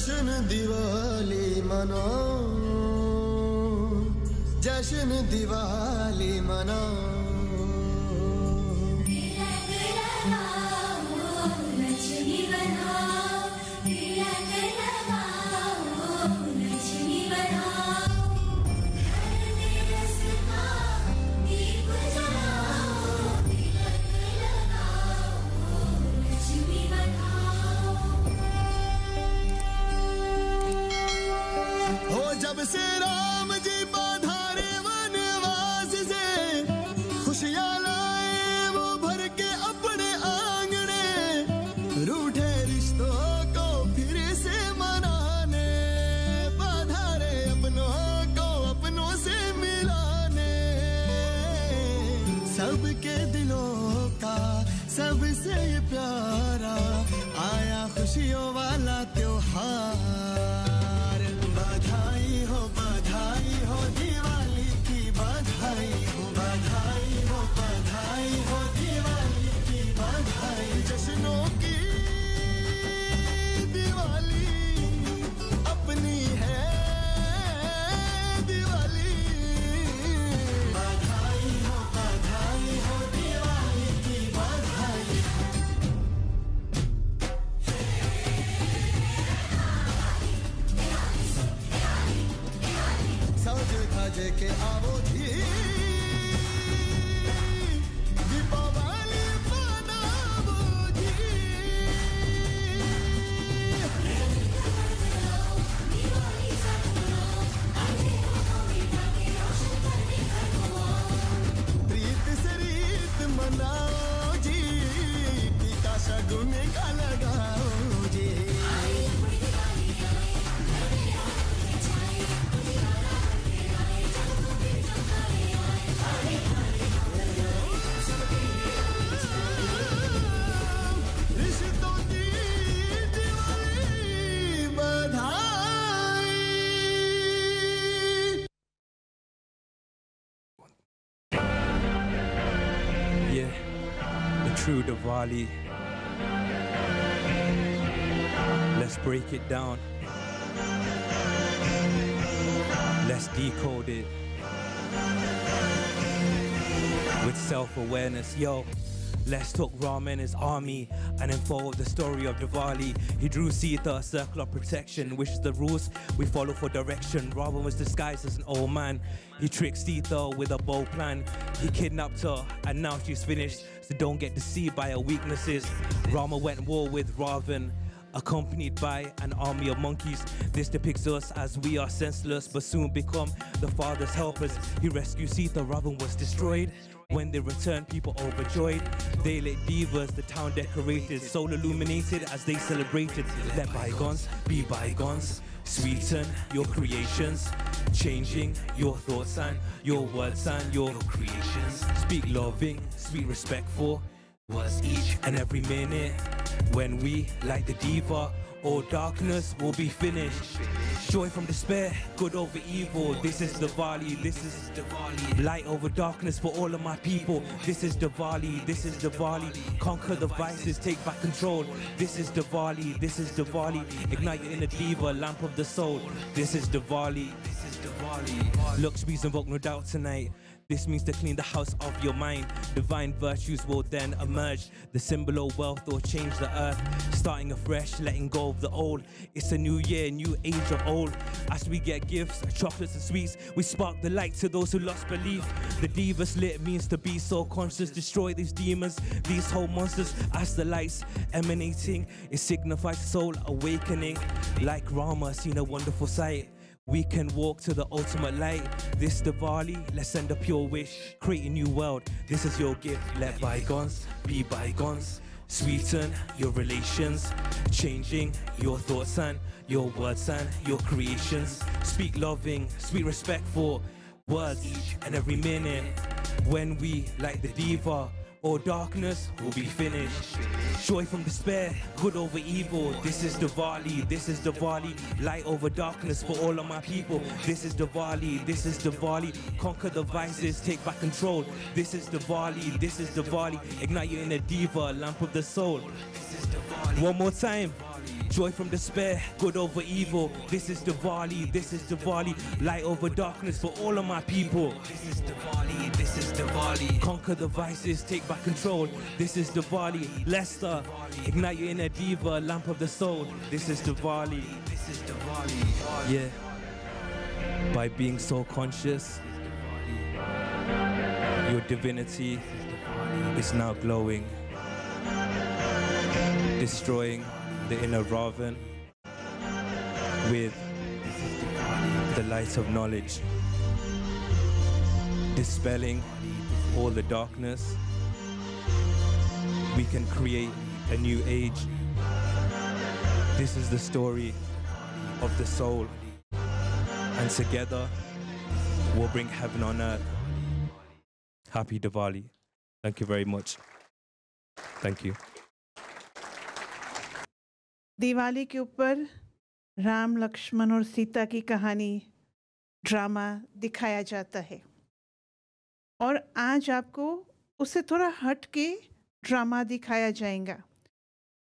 जश्न दिवाली मनाओ, जश्न दिवाली मनाओ। तिलक लगाओ, लक्ष्मी बनाओ, तिलक लगाओ, लक्ष्मी बनाओ। घर में रस का दीप जलाओ, तिलक लगाओ, लक्ष्मी बनाओ। हो जब से राम जी पधारे वनवास से, खुशियां लाए वो भर के अपने आंगने, रूठे रिश्तों को फिर से मनाने, पधारे अपनों को अपनों से मिलाने। सबके दिलों का सबसे प्यारा आया खुशियों वाला त्योहार। बधाई हो दिवाली की, बधाई हो दिवाली की बधाई। जश्नों की दिवाली अपनी है दिवाली। बधाई हो दिवाली की बधाई। साजे खाजे के आवो जी, दीपावली मनावो जी। प्रीत से रीत मनाओ जी, टीका शगुन का लगाओ जी। रिश्तों की दिवाली बधाई। Yeah, the true Diwali. Let's break it down. Let's decode it with self-awareness. Yo, let's talk Ram and his army and unfold the story of Diwali. He drew Sita a circle of protection, which is the rules we follow for direction. Ram was disguised as an old man. He tricked Sita with a bold plan. He kidnapped her and now she's finished, so don't get deceived by her weaknesses. Rama went war with Ravan, accompanied by an army of monkeys. This depicts us as we are senseless but soon become the father's helpers. He rescued Sita, Ravan was destroyed. When they returned, people overjoyed. They lit divas, the town decorated, soul illuminated as they celebrated. Let bygones be bygones. Sweeten your creations, changing your thoughts and your words and your creations. Speak loving, speak respectful words each and every minute. When we light the diva, all darkness will be finished. Joy from despair, good over evil. This is Diwali, this is Diwali. Light over darkness for all of my people. This is Diwali, this is Diwali. Conquer the vices, take back control. This is Diwali, this is Diwali. Ignite your inner diva, lamp of the soul. This is Diwali, this is Diwali. Lakshmi's invoked no doubt tonight. This means to clean the house of your mind. Divine virtues will then emerge. The symbol of wealth will change the earth. Starting afresh, letting go of the old. It's a new year, new age of old. As we get gifts, chocolates and sweets, we spark the light to those who lost belief. The divas lit means to be so conscious. Destroy these demons, these whole monsters. As the lights emanating, it signifies soul awakening. Like Rama, seen a wonderful sight. We can walk to the ultimate light. This Diwali, let's send a pure wish. Create a new world, this is your gift. Let bygones be bygones. Sweeten your relations, changing your thoughts and your words and your creations. Speak loving, speak respectful words each and every minute. When we light the diva, all darkness will be finished. Joy from despair, good over evil. This is Diwali, this is Diwali. Light over darkness for all of my people. This is Diwali, this is Diwali. Conquer the vices, take back control. This is Diwali, this is Diwali. Ignite your inner diva, lamp of the soul. This is Diwali. One more time. Joy from despair, good over evil. This is Diwali, this is Diwali. Light over darkness for all of my people. This is Diwali, this is Diwali. Conquer the vices, take back control. This is Diwali. Leicester, ignite your inner diva, lamp of the soul. This is Diwali, this is Diwali. Yeah. By being so conscious, your divinity is now glowing, destroying the inner Ravan with the light of knowledge, dispelling all the darkness. We can create a new age. This is the story of the soul, and together we'll bring heaven on earth. Happy Diwali. Thank you very much. Thank you. Diwali के ऊपर राम लक्ष्मण और सीता की कहानी drama दिखाया जाता है और आज आपको उससे थोड़ा हट के ड्रामा दिखाया जाएगा।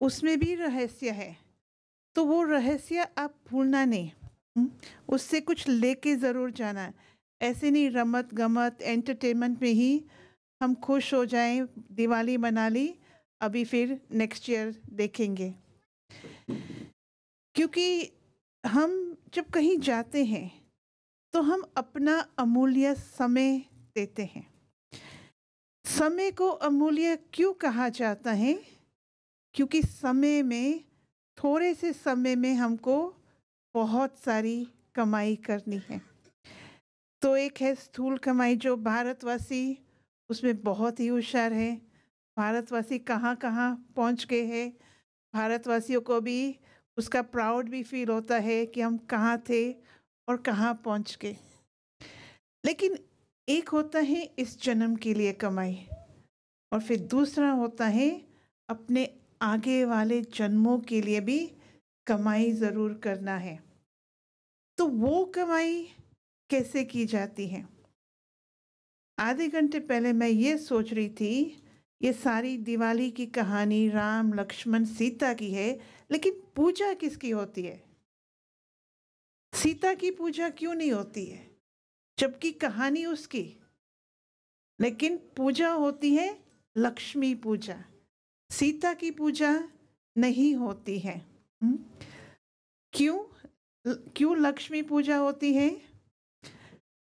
उसमें भी रहस्य है, तो वो रहस्य आप भूलना नहीं, उससे कुछ लेके ज़रूर जाना। ऐसे नहीं रमत गमत एंटरटेनमेंट में ही हम खुश हो जाएं, दिवाली मना ली, अभी फिर नेक्स्ट ईयर देखेंगे। क्योंकि हम जब कहीं जाते हैं तो हम अपना अमूल्य समय देते हैं। समय को अमूल्य क्यों कहा जाता है? क्योंकि समय में, थोड़े से समय में हमको बहुत सारी कमाई करनी है। तो एक है स्थूल कमाई, जो भारतवासी उसमें बहुत ही होशियार है। भारतवासी कहाँ कहाँ पहुँच गए हैं। भारतवासियों को भी उसका प्राउड भी फील होता है कि हम कहाँ थे और कहाँ पहुँच गए। लेकिन एक होता है इस जन्म के लिए कमाई, और फिर दूसरा होता है अपने आगे वाले जन्मों के लिए भी कमाई ज़रूर करना है। तो वो कमाई कैसे की जाती है? आधे घंटे पहले मैं ये सोच रही थी, ये सारी दिवाली की कहानी राम लक्ष्मण सीता की है, लेकिन पूजा किसकी होती है? सीता की पूजा क्यों नहीं होती है, जबकि कहानी उसकी? लेकिन पूजा होती है लक्ष्मी पूजा, सीता की पूजा नहीं होती है। क्यों क्यों लक्ष्मी पूजा होती है?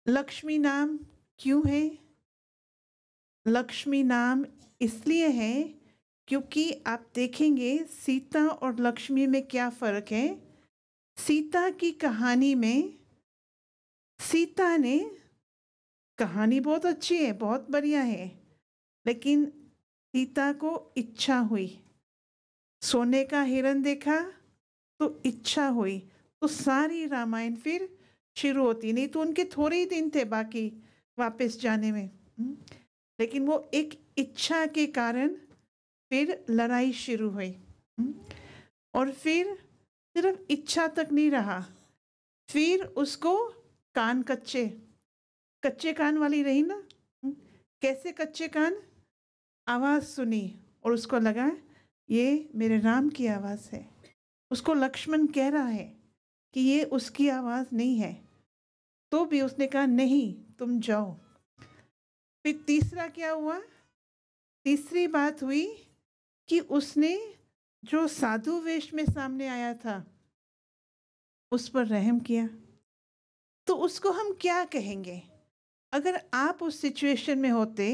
लक्ष्मी नाम क्यों है? लक्ष्मी नाम इसलिए है क्योंकि आप देखेंगे सीता और लक्ष्मी में क्या फ़र्क है। सीता की कहानी में सीता ने, कहानी बहुत अच्छी है, बहुत बढ़िया है, लेकिन सीता को इच्छा हुई, सोने का हिरण देखा तो इच्छा हुई, तो सारी रामायण फिर शुरू होती। नहीं तो उनके थोड़े ही दिन थे बाकी वापस जाने में, लेकिन वो एक इच्छा के कारण फिर लड़ाई शुरू हुई। और फिर सिर्फ इच्छा तक नहीं रहा, फिर उसको कान कच्चे कान वाली रही ना। कैसे कच्चे कान? आवाज़ सुनी और उसको लगा ये मेरे राम की आवाज़ है। उसको लक्ष्मण कह रहा है कि ये उसकी आवाज़ नहीं है, तो भी उसने कहा नहीं तुम जाओ। फिर तीसरा क्या हुआ? तीसरी बात हुई कि उसने जो साधु वेश में सामने आया था उस पर रहम किया। तो उसको हम क्या कहेंगे? अगर आप उस सिचुएशन में होते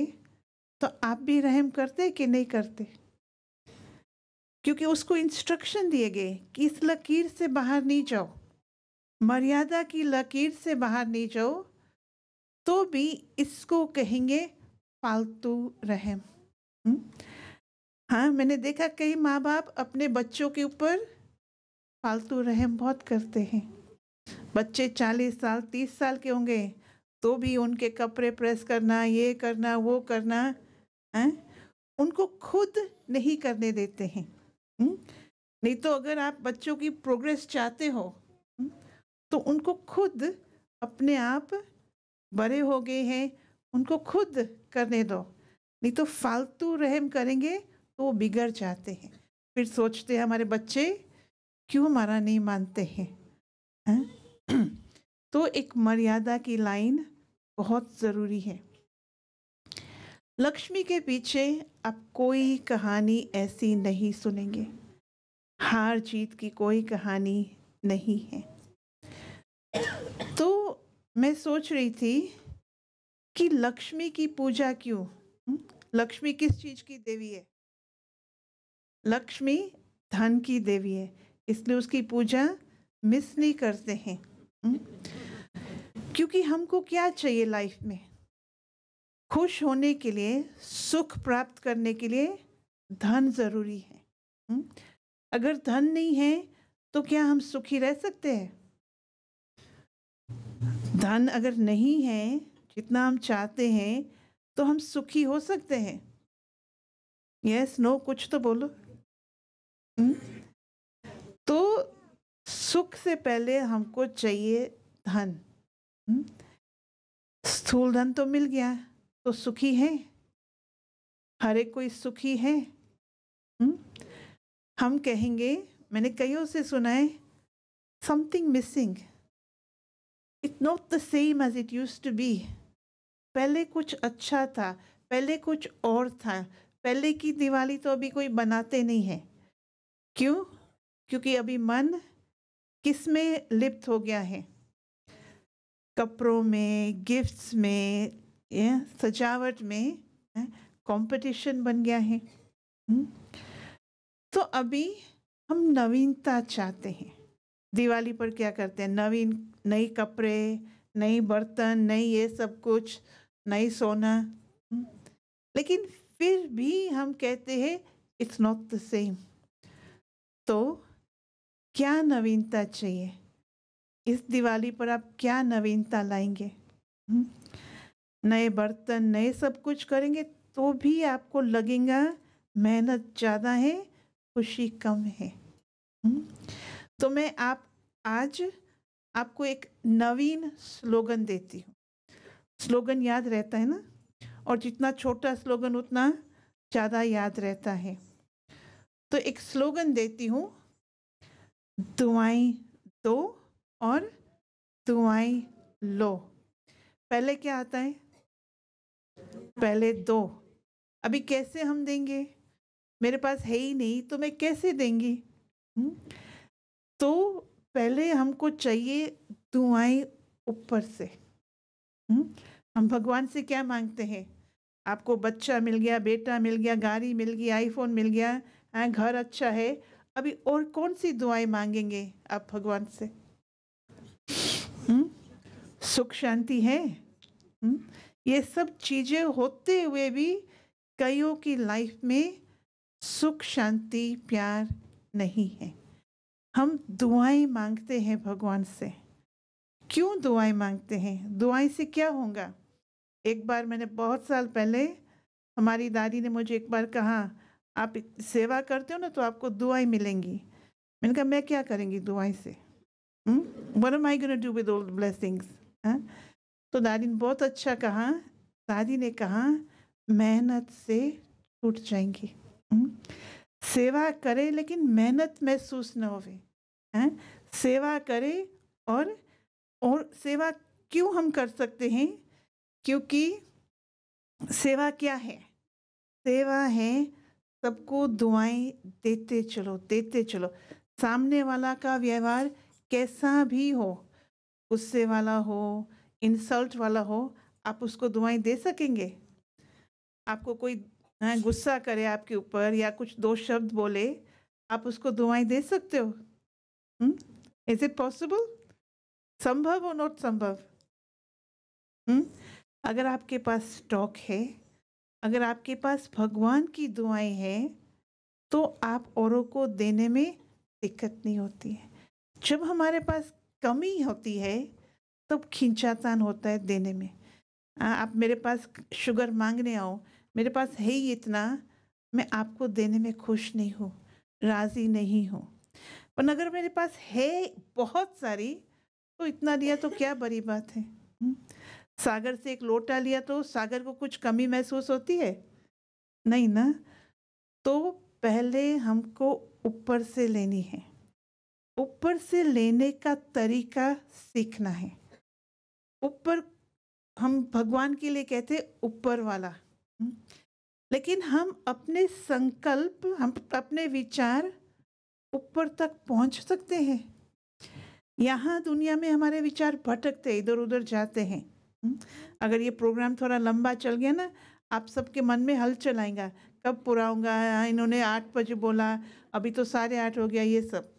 तो आप भी रहम करते कि नहीं करते? क्योंकि उसको इंस्ट्रक्शन दिए गए कि इस लकीर से बाहर नहीं जाओ, मर्यादा की लकीर से बाहर नहीं जाओ, तो भी इसको कहेंगे फालतू रहम। हाँ, मैंने देखा कई माँ बाप अपने बच्चों के ऊपर फालतू रहम बहुत करते हैं। बच्चे 40 साल 30 साल के होंगे तो भी उनके कपड़े प्रेस करना, ये करना, वो करना, उनको खुद नहीं करने देते हैं। नहीं तो अगर आप बच्चों की प्रोग्रेस चाहते हो तो उनको खुद, अपने आप बड़े हो गए हैं, उनको खुद करने दो। नहीं तो फालतू रहम करेंगे तो वो बिगड़ जाते हैं। फिर सोचते हैं हमारे बच्चे क्यों हमारा नहीं मानते हैं, हैं? तो एक मर्यादा की लाइन बहुत ज़रूरी है। लक्ष्मी के पीछे आप कोई कहानी ऐसी नहीं सुनेंगे, हार जीत की कोई कहानी नहीं है। तो मैं सोच रही थी कि लक्ष्मी की पूजा क्यों? लक्ष्मी किस चीज की देवी है? लक्ष्मी धन की देवी है, इसलिए उसकी पूजा मिस नहीं करते हैं। क्योंकि हमको क्या चाहिए लाइफ में? खुश होने के लिए, सुख प्राप्त करने के लिए धन जरूरी है। अगर धन नहीं है तो क्या हम सुखी रह सकते हैं? धन अगर नहीं है जितना हम चाहते हैं तो हम सुखी हो सकते हैं? यस नो कुछ तो बोलो। तो सुख से पहले हमको चाहिए धन। स्थूल धन तो मिल गया तो सुखी है, हर एक कोई सुखी है। हम कहेंगे, मैंने कईयों से सुना है, something missing, it's not the same as it used to be. पहले कुछ अच्छा था, पहले कुछ और था, पहले की दिवाली तो अभी कोई बनाते नहीं है। क्यों? क्योंकि अभी मन किस में लिप्त हो गया है? कपड़ों में, गिफ्ट्स में, सजावट में, कंपटीशन बन गया है। तो अभी हम नवीनता चाहते हैं। दिवाली पर क्या करते हैं? नई कपड़े, नई बर्तन, नई ये सब कुछ, नई सोना। लेकिन फिर भी हम कहते हैं इट्स नॉट द सेम। तो क्या नवीनता चाहिए? इस दिवाली पर आप क्या नवीनता लाएंगे? नए बर्तन, नए सब कुछ करेंगे तो भी आपको लगेगा मेहनत ज़्यादा है, खुशी कम है। तो मैं आज आपको एक नवीन स्लोगन देती हूँ। स्लोगन याद रहता है ना, और जितना छोटा स्लोगन उतना ज़्यादा याद रहता है। तो एक स्लोगन देती हूँ, दुआएं दो और दुआएं लो। पहले क्या आता है? पहले दो। अभी कैसे हम देंगे? मेरे पास है ही नहीं तो मैं कैसे देंगी? तो पहले हमको चाहिए दुआएं ऊपर से। हम भगवान से क्या मांगते हैं? आपको बच्चा मिल गया, बेटा मिल गया, गाड़ी मिल गई, आईफोन मिल गया, घर अच्छा है, अभी और कौन सी दुआएं मांगेंगे आप भगवान से? सुख शांति है। ये सब चीजें होते हुए भी कईयों की लाइफ में सुख शांति प्यार नहीं है। हम दुआएं मांगते हैं भगवान से। क्यों दुआएं मांगते हैं? दुआएं से क्या होगा? एक बार मैंने बहुत साल पहले, हमारी दादी ने मुझे एक बार कहा, आप सेवा करते हो ना तो आपको दुआएं मिलेंगी। मैंने कहा मैं क्या करेंगी दुआएं से? What am I going to do with all the blessings? तो दादी ने बहुत अच्छा कहा। दादी ने कहा मेहनत से छूट जाएंगी। सेवा करे लेकिन मेहनत महसूस न होवे। सेवा करे और सेवा क्यों हम कर सकते हैं? क्योंकि सेवा क्या है? सेवा है सबको दुआएं देते चलो, देते चलो। सामने वाला का व्यवहार कैसा भी हो, गुस्से वाला हो, इंसल्ट वाला हो, आप उसको दुआएं दे सकेंगे? आपको कोई गुस्सा करे आपके ऊपर या कुछ दो शब्द बोले, आप उसको दुआएं दे सकते हो? Is it possible? संभव और नॉट संभव? अगर आपके पास स्टॉक है, अगर आपके पास भगवान की दुआएं हैं, तो आप औरों को देने में दिक्कत नहीं होती है। जब हमारे पास कमी होती है तब खींचातान होता है देने में। आप मेरे पास शुगर मांगने आओ, मेरे पास है ही इतना, मैं आपको देने में खुश नहीं हूँ, राज़ी नहीं हूँ। पर अगर मेरे पास है बहुत सारी तो इतना दिया तो क्या बड़ी बात है? सागर से एक लोटा लिया तो सागर को कुछ कमी महसूस होती है? नहीं ना। तो पहले हमको ऊपर से लेनी है। ऊपर से लेने का तरीका सीखना है। ऊपर हम भगवान के लिए कहते हैं ऊपर वाला, लेकिन हम अपने संकल्प, हम अपने विचार ऊपर तक पहुंच सकते हैं। यहाँ दुनिया में हमारे विचार भटकते, इधर उधर जाते हैं। अगर ये प्रोग्राम थोड़ा लंबा चल गया ना, आप सबके मन में हलचल आएगा, कब पूरा होगा, इन्होंने 8 बजे बोला, अभी तो 8:30 हो गया, ये सब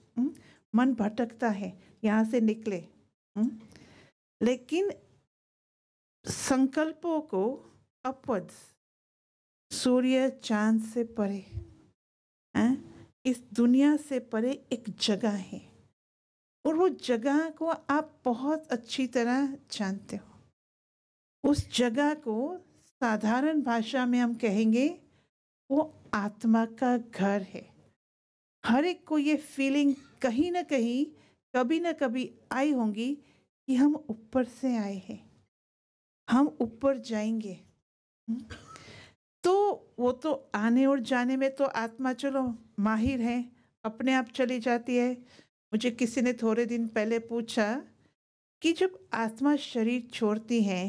मन भटकता है, यहाँ से निकले। लेकिन संकल्पों को अपवर्ड्स, सूर्य चांद से परे, इस दुनिया से परे एक जगह है, और वो जगह को आप बहुत अच्छी तरह जानते हो। उस जगह को साधारण भाषा में हम कहेंगे वो आत्मा का घर है। हर एक को ये फीलिंग कहीं ना कहीं, कभी ना कभी आई होंगी कि हम ऊपर से आए हैं, हम ऊपर जाएंगे। तो वो तो आने और जाने में तो आत्मा चलो माहिर है, अपने आप चली जाती है। मुझे किसी ने थोड़े दिन पहले पूछा कि जब आत्मा शरीर छोड़ती है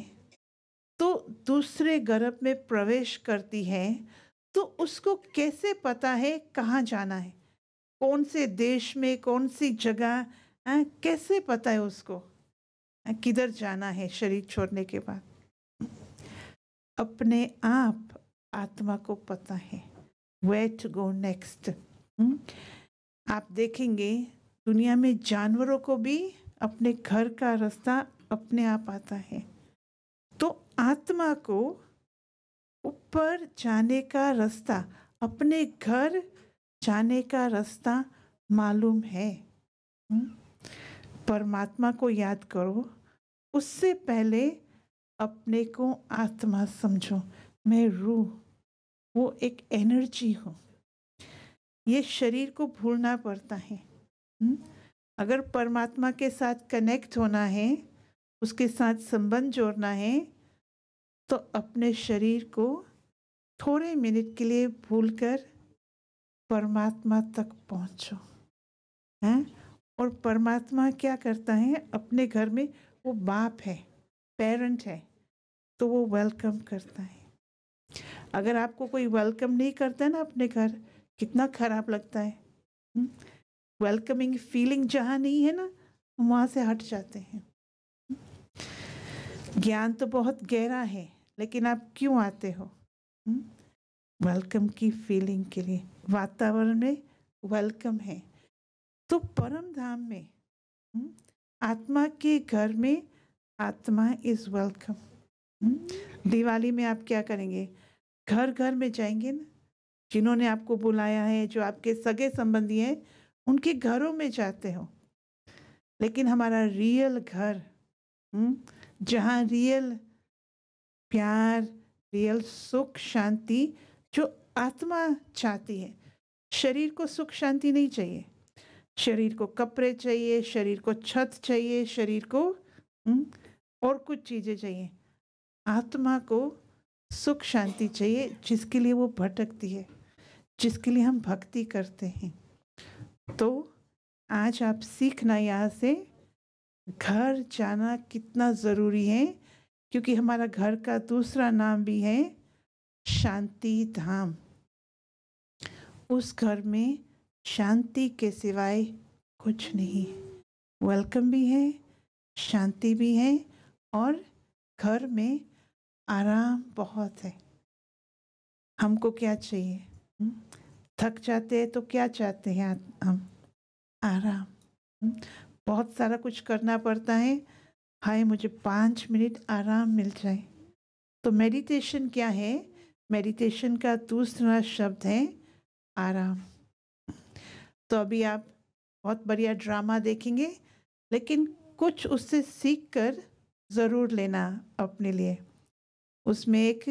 तो दूसरे गर्भ में प्रवेश करती है, तो उसको कैसे पता है कहाँ जाना है, कौन से देश में, कौन सी जगह, कैसे पता है उसको किधर जाना है शरीर छोड़ने के बाद? अपने आप आत्मा को पता है where to go next। आप देखेंगे दुनिया में जानवरों को भी अपने घर का रास्ता अपने आप आता है। तो आत्मा को ऊपर जाने का रास्ता, अपने घर जाने का रास्ता मालूम है। परमात्मा को याद करो, उससे पहले अपने को आत्मा समझो। मैं रूह, वो एक एनर्जी हूँ। ये शरीर को भूलना पड़ता है। अगर परमात्मा के साथ कनेक्ट होना है, उसके साथ संबंध जोड़ना है, तो अपने शरीर को थोड़े मिनट के लिए भूलकर परमात्मा तक पहुँचो। हैं? और परमात्मा क्या करता है? अपने घर में वो बाप है, पेरेंट है, तो वो वेलकम करता है। अगर आपको कोई वेलकम नहीं करता है ना अपने घर, कितना खराब लगता है। वेलकमिंग फीलिंग जहाँ नहीं है ना, हम वहाँ से हट जाते हैं। ज्ञान तो बहुत गहरा है, लेकिन आप क्यों आते हो? वेलकम की फीलिंग के लिए। वातावरण में वेलकम है। तो परम धाम में, आत्मा के घर में आत्मा इज वेलकम। दिवाली में आप क्या करेंगे? घर घर में जाएंगे ना, जिन्होंने आपको बुलाया है, जो आपके सगे संबंधी हैं, उनके घरों में जाते हो। लेकिन हमारा रियल घर, जहाँ रियल प्यार, रियल सुख शांति जो आत्मा चाहती है। शरीर को सुख शांति नहीं चाहिए, शरीर को कपड़े चाहिए, शरीर को छत चाहिए, शरीर को और कुछ चीज़ें चाहिए। आत्मा को सुख शांति चाहिए, जिसके लिए वो भटकती है, जिसके लिए हम भक्ति करते हैं। तो आज आप सीखना यहाँ से घर जाना कितना ज़रूरी है, क्योंकि हमारा घर का दूसरा नाम भी है शांति धाम। उस घर में शांति के सिवाय कुछ नहीं। वेलकम भी है, शांति भी है, और घर में आराम बहुत है। हमको क्या चाहिए? थक जाते हैं तो क्या चाहते हैं हम? आराम। बहुत सारा कुछ करना पड़ता है, हाय मुझे 5 मिनट आराम मिल जाए। तो मेडिटेशन क्या है? मेडिटेशन का दूसरा शब्द है आराम। तो अभी आप बहुत बढ़िया ड्रामा देखेंगे, लेकिन कुछ उससे सीख कर ज़रूर लेना अपने लिए। उसमें एक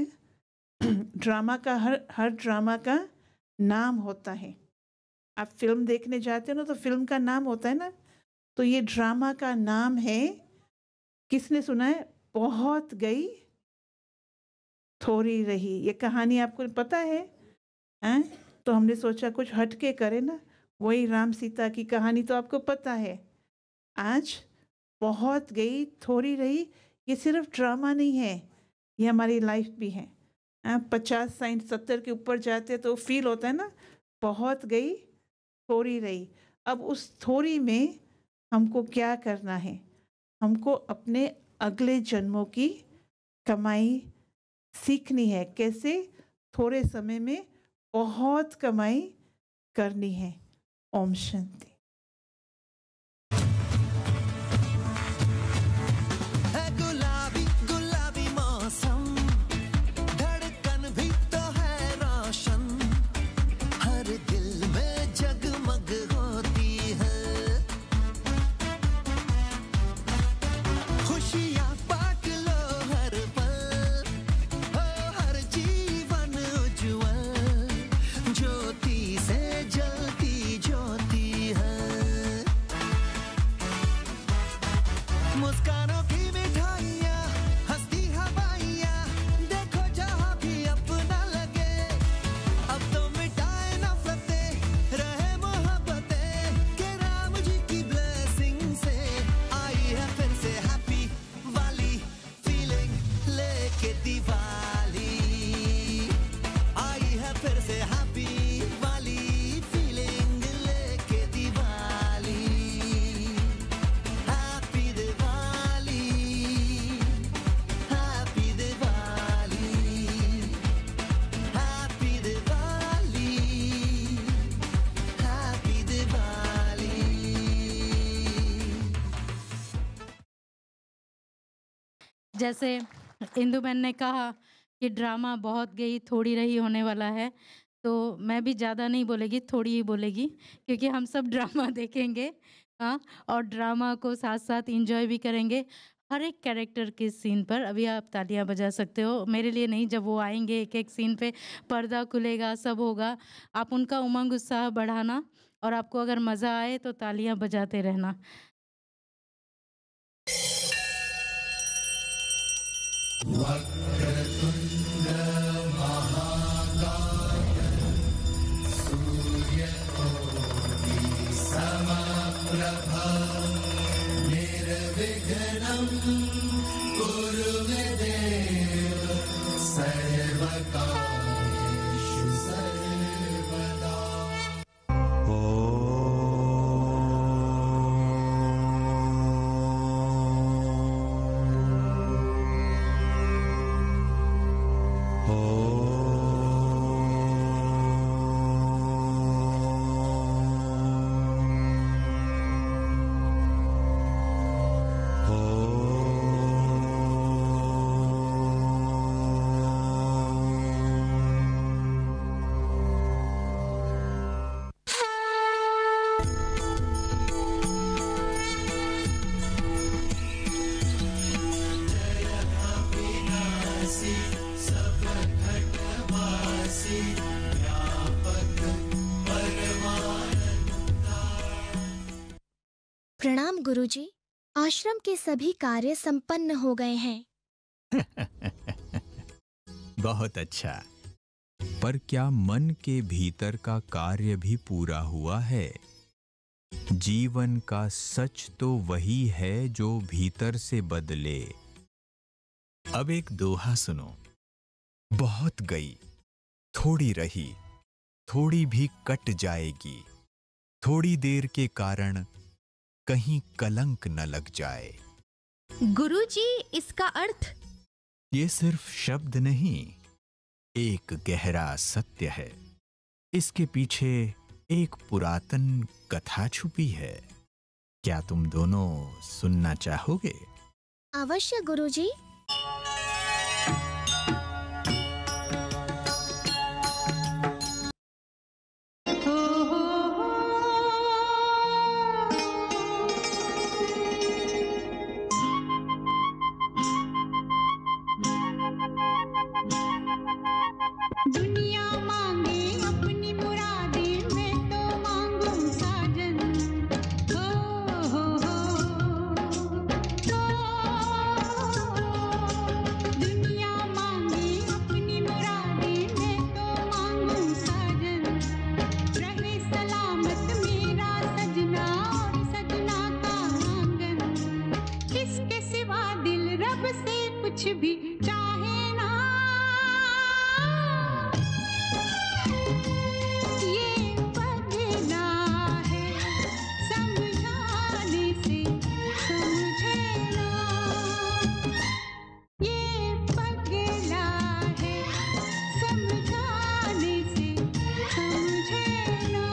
ड्रामा का हर ड्रामा का नाम होता है। आप फिल्म देखने जाते हो ना, तो फिल्म का नाम होता है ना, तो ये ड्रामा का नाम है, किसने सुना है? बहुत गई थोड़ी रही। ये कहानी आपको पता है? तो हमने सोचा कुछ हटके करें ना। वही राम सीता की कहानी तो आपको पता है। आज बहुत गई थोड़ी रही, ये सिर्फ ड्रामा नहीं है, ये हमारी लाइफ भी है। 50 60 70 के ऊपर जाते तो फील होता है ना, बहुत गई थोड़ी रही। अब उस थोड़ी में हमको क्या करना है? हमको अपने अगले जन्मों की कमाई सीखनी है, कैसे थोड़े समय में बहुत कमाई करनी है। ओम शांति। है गुलाबी गुलाबी मौसम, धड़कन भी तो है रोशन, हर दिल में जगमग होती है। खुशियाँ बांट लो हर पल, हो हर जीवन उज्ज्वल, ज्योति से जलती ज्योति है। मुस्कानों की मिठाइयाँ, हंसती हवाइयाँ, देखो जहाँ भी अपना लगे। अब तो मिटाए नफरतें, रहे मोहब्बतें, के राम जी की ब्लेसिंग से आई है फिर से हैप्पी वाली फीलिंग लेके दिवाली। आई है फिर से हैप्पी वाली फीलिंग लेके Diwali. Happy Diwali, happy Diwali, happy Diwali, happy Diwali. जैसे इंदु बहन ने कहा कि ड्रामा बहुत गई थोड़ी रही होने वाला है, तो मैं भी ज़्यादा नहीं बोलेगी, थोड़ी ही बोलेगी, क्योंकि हम सब ड्रामा देखेंगे। हाँ, और ड्रामा को साथ साथ इंजॉय भी करेंगे हर एक कैरेक्टर के सीन पर। अभी आप तालियां बजा सकते हो, मेरे लिए नहीं, जब वो आएंगे एक एक सीन पे पर्दा खुलेगा, सब होगा। आप उनका उमंग उत्साह बढ़ाना, और आपको अगर मज़ा आए तो तालियां बजाते रहना। प्रणाम गुरुजी, आश्रम के सभी कार्य संपन्न हो गए हैं। बहुत अच्छा। पर क्या मन के भीतर का कार्य भी पूरा हुआ है? जीवन का सच तो वही है जो भीतर से बदले। अब एक दोहा सुनो। बहुत गई, थोड़ी रही, थोड़ी भी कट जाएगी, थोड़ी देर के कारण कहीं कलंक न लग जाए। गुरुजी, इसका अर्थ? ये सिर्फ शब्द नहीं, एक गहरा सत्य है। इसके पीछे एक पुरातन कथा छुपी है। क्या तुम दोनों सुनना चाहोगे? अवश्य गुरुजी। दुनिया मांगे अपनी मुरादें, मैं तो मांगू साजन। हो दुनिया मांगे अपनी मुरादें, मैं तो मांगू साजन। रहे सलामत में रब से कुछ भी चाहे ना, ये पगला है समझाने से समझे ना, ये पगला है समझाने से समझे ना।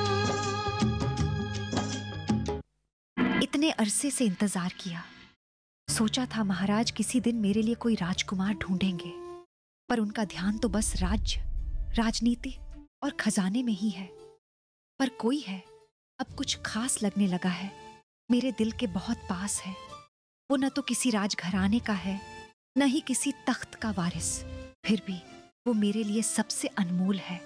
इतने अरसे से इंतजार किया, सोचा था महाराज किसी दिन मेरे लिए कोई राजकुमार ढूंढेंगे, पर उनका ध्यान तो बस राज्य, राजनीति और खजाने में ही है। पर कोई है, अब कुछ खास लगने लगा है, मेरे दिल के बहुत पास है। वो न तो किसी राजघराने का है, न ही किसी तख्त का वारिस, फिर भी वो मेरे लिए सबसे अनमोल है।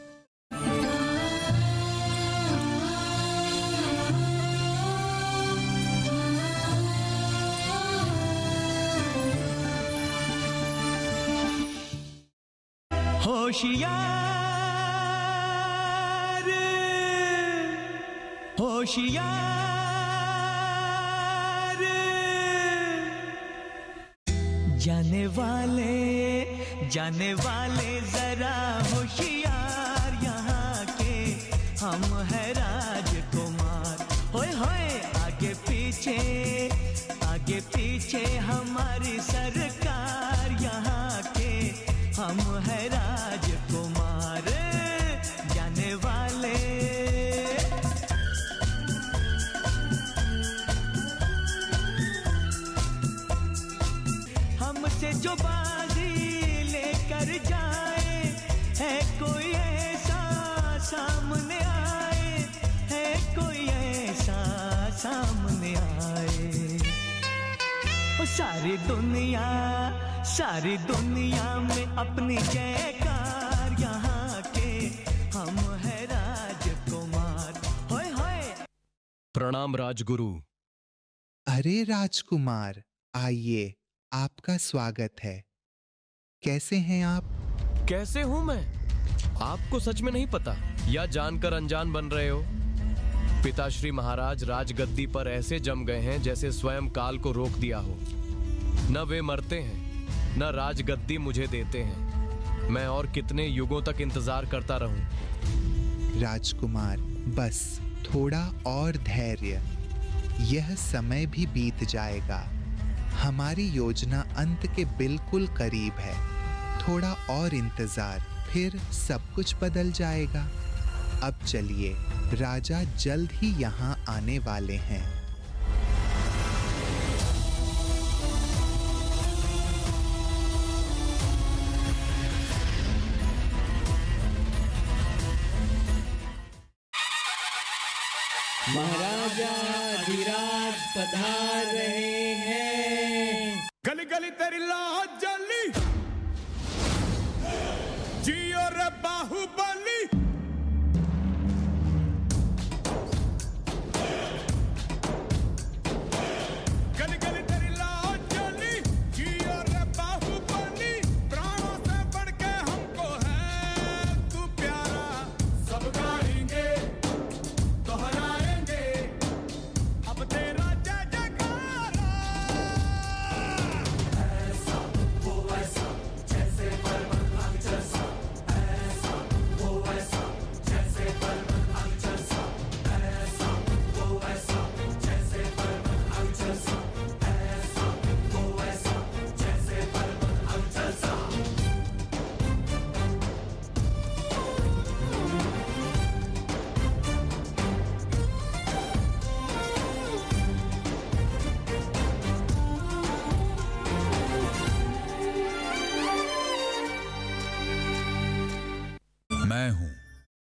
होशियार होशियार जाने वाले जरा होशियार, यहाँ के हम है राजकुमार। होए होए आगे पीछे हमारी सरकार, यहाँ के हम है राजकुमार। जाने वाले हमसे जो बाजी लेकर जाए, है कोई ऐसा सामने आए, है कोई ऐसा सामने आए। ओ सारी दुनिया में अपनी जयकार, यहाँ के हम है राजकुमार। होए होए। प्रणाम राजगुरु। अरे राजकुमार, आइए, आपका स्वागत है। कैसे हैं आप? कैसे हूं मैं? आपको सच में नहीं पता या जानकर अनजान बन रहे हो? पिताश्री महाराज राजगद्दी पर ऐसे जम गए हैं जैसे स्वयं काल को रोक दिया हो। न वे मरते हैं, न राजगद्दी मुझे देते हैं। मैं और कितने युगों तक इंतजार करता रहूं? राजकुमार, बस थोड़ा और धैर्य, यह समय भी बीत जाएगा। हमारी योजना अंत के बिल्कुल करीब है। थोड़ा और इंतजार, फिर सब कुछ बदल जाएगा। अब चलिए, राजा जल्द ही यहाँ आने वाले हैं। महाराजा धीराज पधार रहे हैं। गली गली तेरी लाज जली, जियो रे बाहुबली। गली गली तेरी लाज जली, जियो रे बाहुबली। प्राणों से बढ़ के हमको है तू प्यारा। सब गाएंगे दोहराएंगे अब तेरा जय जयकारा। ऐसा वो वैसा जैसे पर्वत अंग जैसा, ऐसा वो वैसा जैसे पर्वत अंग जैसा, ऐसा वो वैसा जैसे पर्वत अंग जैसा, ऐसा वो वैसा जैसे पर्वत अंग जैसा। मैं हूं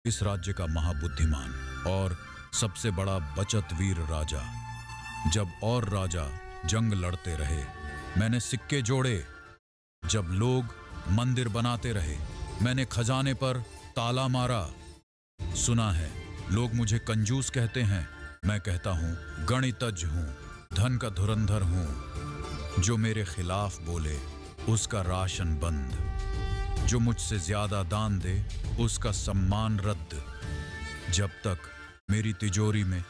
इस राज्य का महाबुद्धिमान और सबसे बड़ा बचतवीर राजा। जब और राजा जंग लड़ते रहे, मैंने सिक्के जोड़े। जब लोग मंदिर बनाते रहे, मैंने खजाने पर ताला मारा। सुना है लोग मुझे कंजूस कहते हैं, मैं कहता हूं गणितज्ञ हूं, धन का धुरंधर हूं। जो मेरे खिलाफ बोले उसका राशन बंद, जो मुझसे ज्यादा दान दे उसका सम्मान रद्द। जब तक मेरी तिजोरी में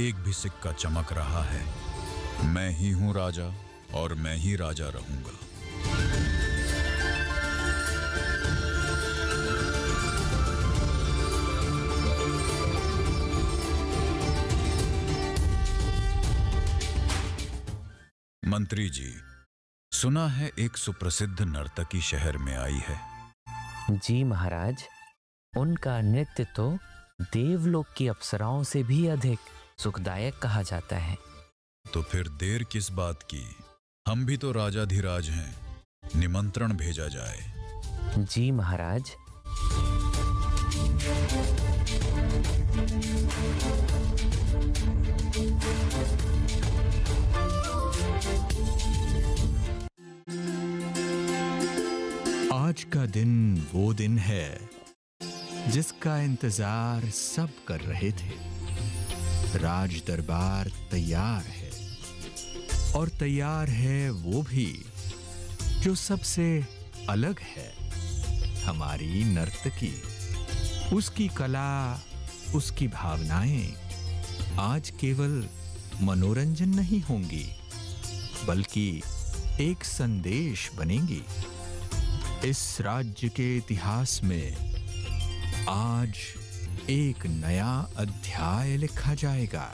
एक भी सिक्का चमक रहा है, मैं ही हूं राजा और मैं ही राजा रहूंगा। मंत्री जी, सुना है एक सुप्रसिद्ध नर्तकी शहर में आई है। जी महाराज, उनका नृत्य तो देवलोक की अप्सराओं से भी अधिक सुखदायक कहा जाता है। तो फिर देर किस बात की? हम भी तो राजाधिराज हैं, निमंत्रण भेजा जाए। जी महाराज। आज का दिन वो दिन है जिसका इंतजार सब कर रहे थे। राज दरबार तैयार है, और तैयार है वो भी जो सबसे अलग है, हमारी नर्तकी। उसकी कला, उसकी भावनाएं आज केवल मनोरंजन नहीं होंगी, बल्कि एक संदेश बनेंगी। इस राज्य के इतिहास में आज एक नया अध्याय लिखा जाएगा।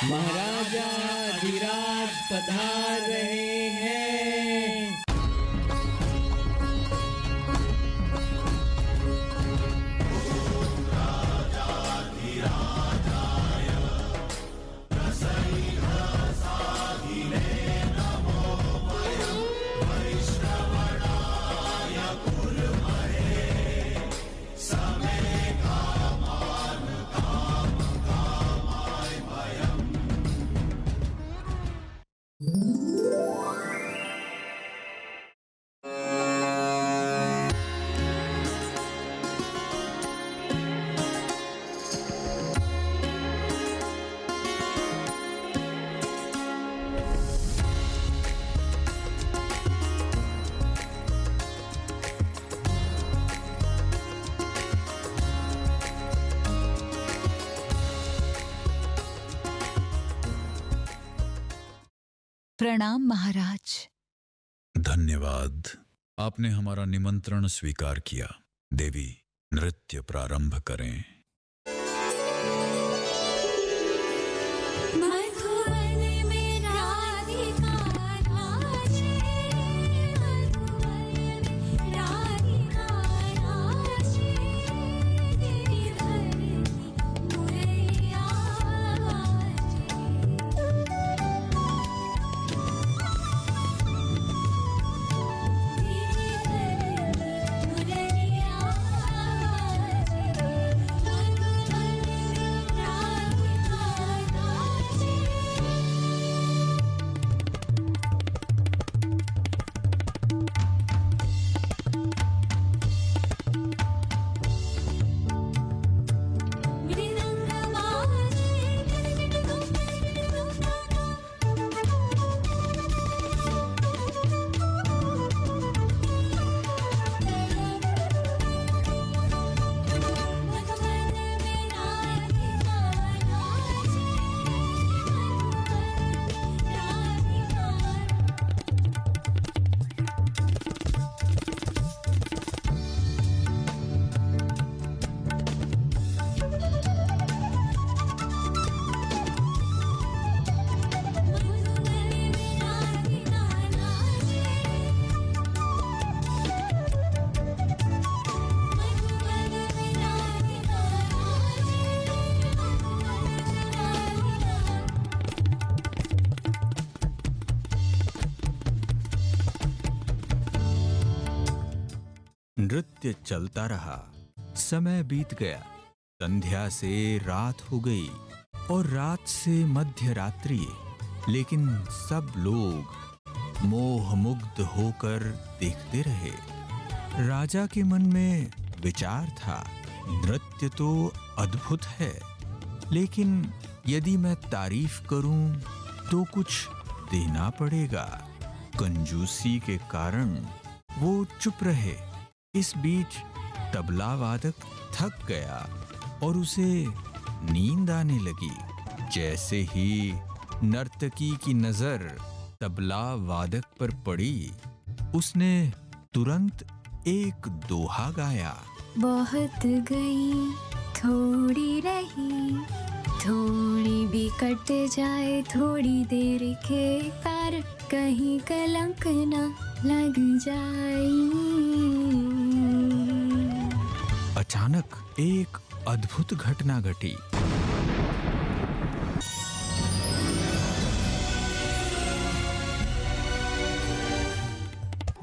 महाराजा धीराज पधार रहे हैं। प्रणाम महाराज। धन्यवाद, आपने हमारा निमंत्रण स्वीकार किया। देवी, नृत्य प्रारंभ करें। Thank you. नृत्य चलता रहा। समय बीत गया, संध्या से रात हो गई और रात से मध्य रात्रि, लेकिन सब लोग मोहमुग्ध होकर देखते रहे। राजा के मन में विचार था, नृत्य तो अद्भुत है, लेकिन यदि मैं तारीफ करूं तो कुछ देना पड़ेगा। कंजूसी के कारण वो चुप रहे। इस बीच तबला वादक थक गया और उसे नींद आने लगी। जैसे ही नर्तकी की नजर तबला वादक पर पड़ी, उसने तुरंत एक दोहा गाया। बहुत गई थोड़ी रही, थोड़ी भी कट जाए थोड़ी देर के पार, कहीं कलंक न लग जाए। अचानक एक अद्भुत घटना घटी।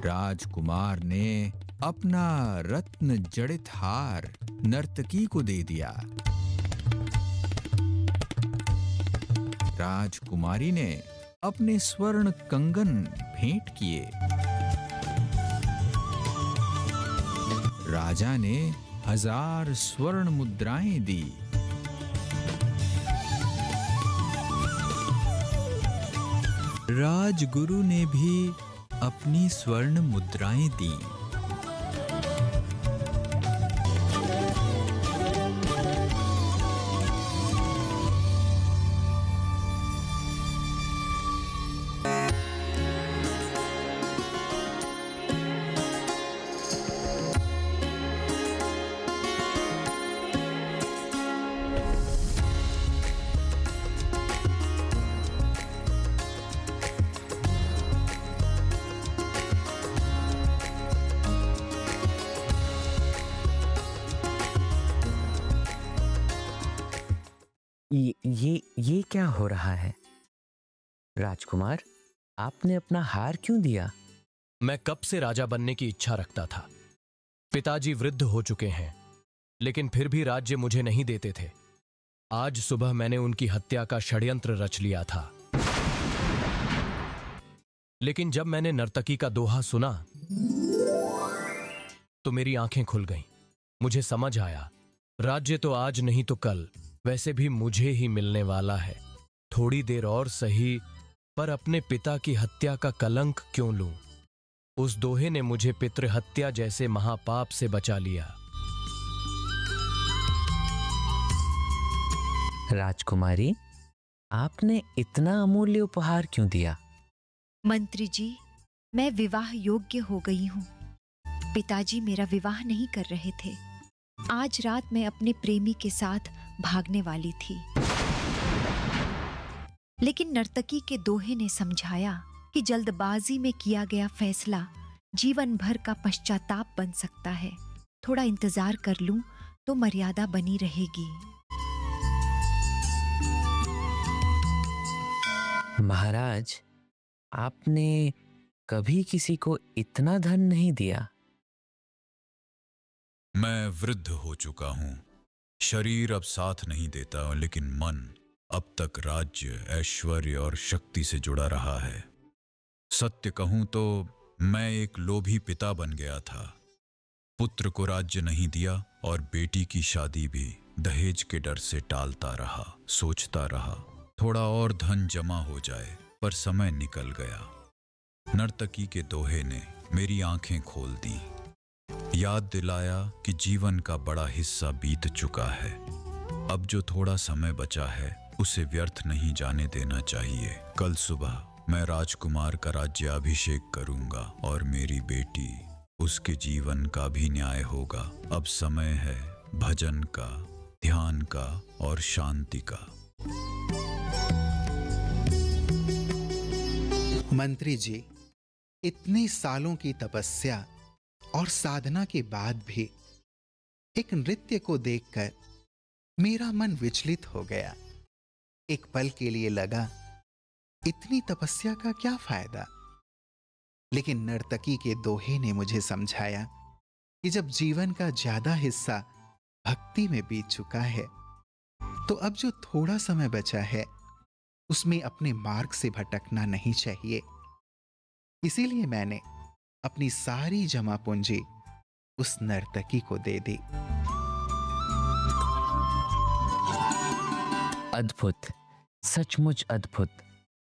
राजकुमार ने अपना रत्न जड़ित हार नर्तकी को दे दिया। राजकुमारी ने अपने स्वर्ण कंगन भेंट किए। राजा ने 1000 स्वर्ण मुद्राएं दी। राजगुरु ने भी अपनी स्वर्ण मुद्राएं दी। ये क्या हो रहा है? राजकुमार, आपने अपना हार क्यों दिया? मैं कब से राजा बनने की इच्छा रखता था। पिताजी वृद्ध हो चुके हैं, लेकिन फिर भी राज्य मुझे नहीं देते थे। आज सुबह मैंने उनकी हत्या का षड्यंत्र रच लिया था। लेकिन जब मैंने नर्तकी का दोहा सुना तो मेरी आंखें खुल गईं। मुझे समझ आया, राज्य तो आज नहीं तो कल वैसे भी मुझे ही मिलने वाला है। थोड़ी देर और सही, पर अपने पिता की हत्या का कलंक क्यों लूं? उस दोहे ने मुझे पितृहत्या जैसे महापाप से बचा लिया। राजकुमारी, आपने इतना अमूल्य उपहार क्यों दिया? मंत्री जी, मैं विवाह योग्य हो गई हूं। पिताजी मेरा विवाह नहीं कर रहे थे। आज रात मैं अपने प्रेमी के साथ भागने वाली थी, लेकिन नर्तकी के दोहे ने समझाया कि जल्दबाजी में किया गया फैसला जीवन भर का पश्चाताप बन सकता है। थोड़ा इंतजार कर लूं तो मर्यादा बनी रहेगी। महाराज, आपने कभी किसी को इतना धन नहीं दिया। मैं वृद्ध हो चुका हूं। शरीर अब साथ नहीं देता, लेकिन मन अब तक राज्य, ऐश्वर्य और शक्ति से जुड़ा रहा है। सत्य कहूं तो मैं एक लोभी पिता बन गया था। पुत्र को राज्य नहीं दिया और बेटी की शादी भी दहेज के डर से टालता रहा। सोचता रहा थोड़ा और धन जमा हो जाए, पर समय निकल गया। नर्तकी के दोहे ने मेरी आंखें खोल दी, याद दिलाया कि जीवन का बड़ा हिस्सा बीत चुका है। अब जो थोड़ा समय बचा है उसे व्यर्थ नहीं जाने देना चाहिए। कल सुबह मैं राजकुमार का राज्याभिषेक करूंगा और मेरी बेटी, उसके जीवन का भी न्याय होगा। अब समय है भजन का, ध्यान का और शांति का। मंत्री जी, इतने सालों की तपस्या और साधना के बाद भी एक नृत्य को देखकर मेरा मन विचलित हो गया। एक पल के लिए लगा, इतनी तपस्या का क्या फायदा? लेकिन नर्तकी के दोहे ने मुझे समझाया कि जब जीवन का ज्यादा हिस्सा भक्ति में बीत चुका है, तो अब जो थोड़ा समय बचा है उसमें अपने मार्ग से भटकना नहीं चाहिए। इसीलिए मैंने अपनी सारी जमा पूंजी उस नर्तकी को दे दी। अद्भुत, सचमुच अद्भुत।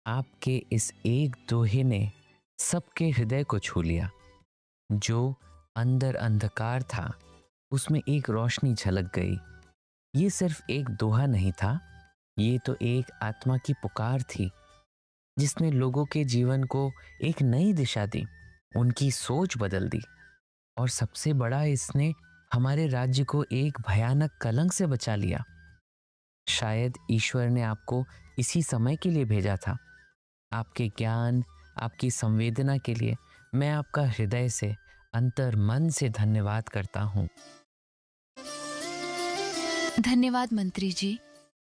आपके इस एक दोहे ने सबके हृदय को छू लिया। जो अंदर अंधकार था उसमें एक रोशनी झलक गई। ये सिर्फ एक दोहा नहीं था, ये तो एक आत्मा की पुकार थी जिसने लोगों के जीवन को एक नई दिशा दी, उनकी सोच बदल दी और सबसे बड़ा, इसने हमारे राज्य को एक भयानक कलंक से बचा लिया। शायद ईश्वर ने आपको इसी समय के लिए भेजा था। आपके ज्ञान, आपकी संवेदना के लिए मैं आपका हृदय से, अंतर मन से धन्यवाद करता हूँ। धन्यवाद मंत्री जी,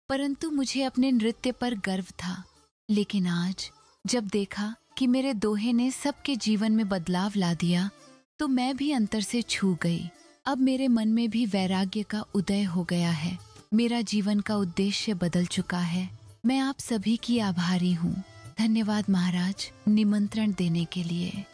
परंतु मुझे अपने नृत्य पर गर्व था। लेकिन आज जब देखा कि मेरे दोहे ने सबके जीवन में बदलाव ला दिया, तो मैं भी अंतर से छू गई। अब मेरे मन में भी वैराग्य का उदय हो गया है। मेरा जीवन का उद्देश्य बदल चुका है। मैं आप सभी की आभारी हूँ। धन्यवाद महाराज, निमंत्रण देने के लिए।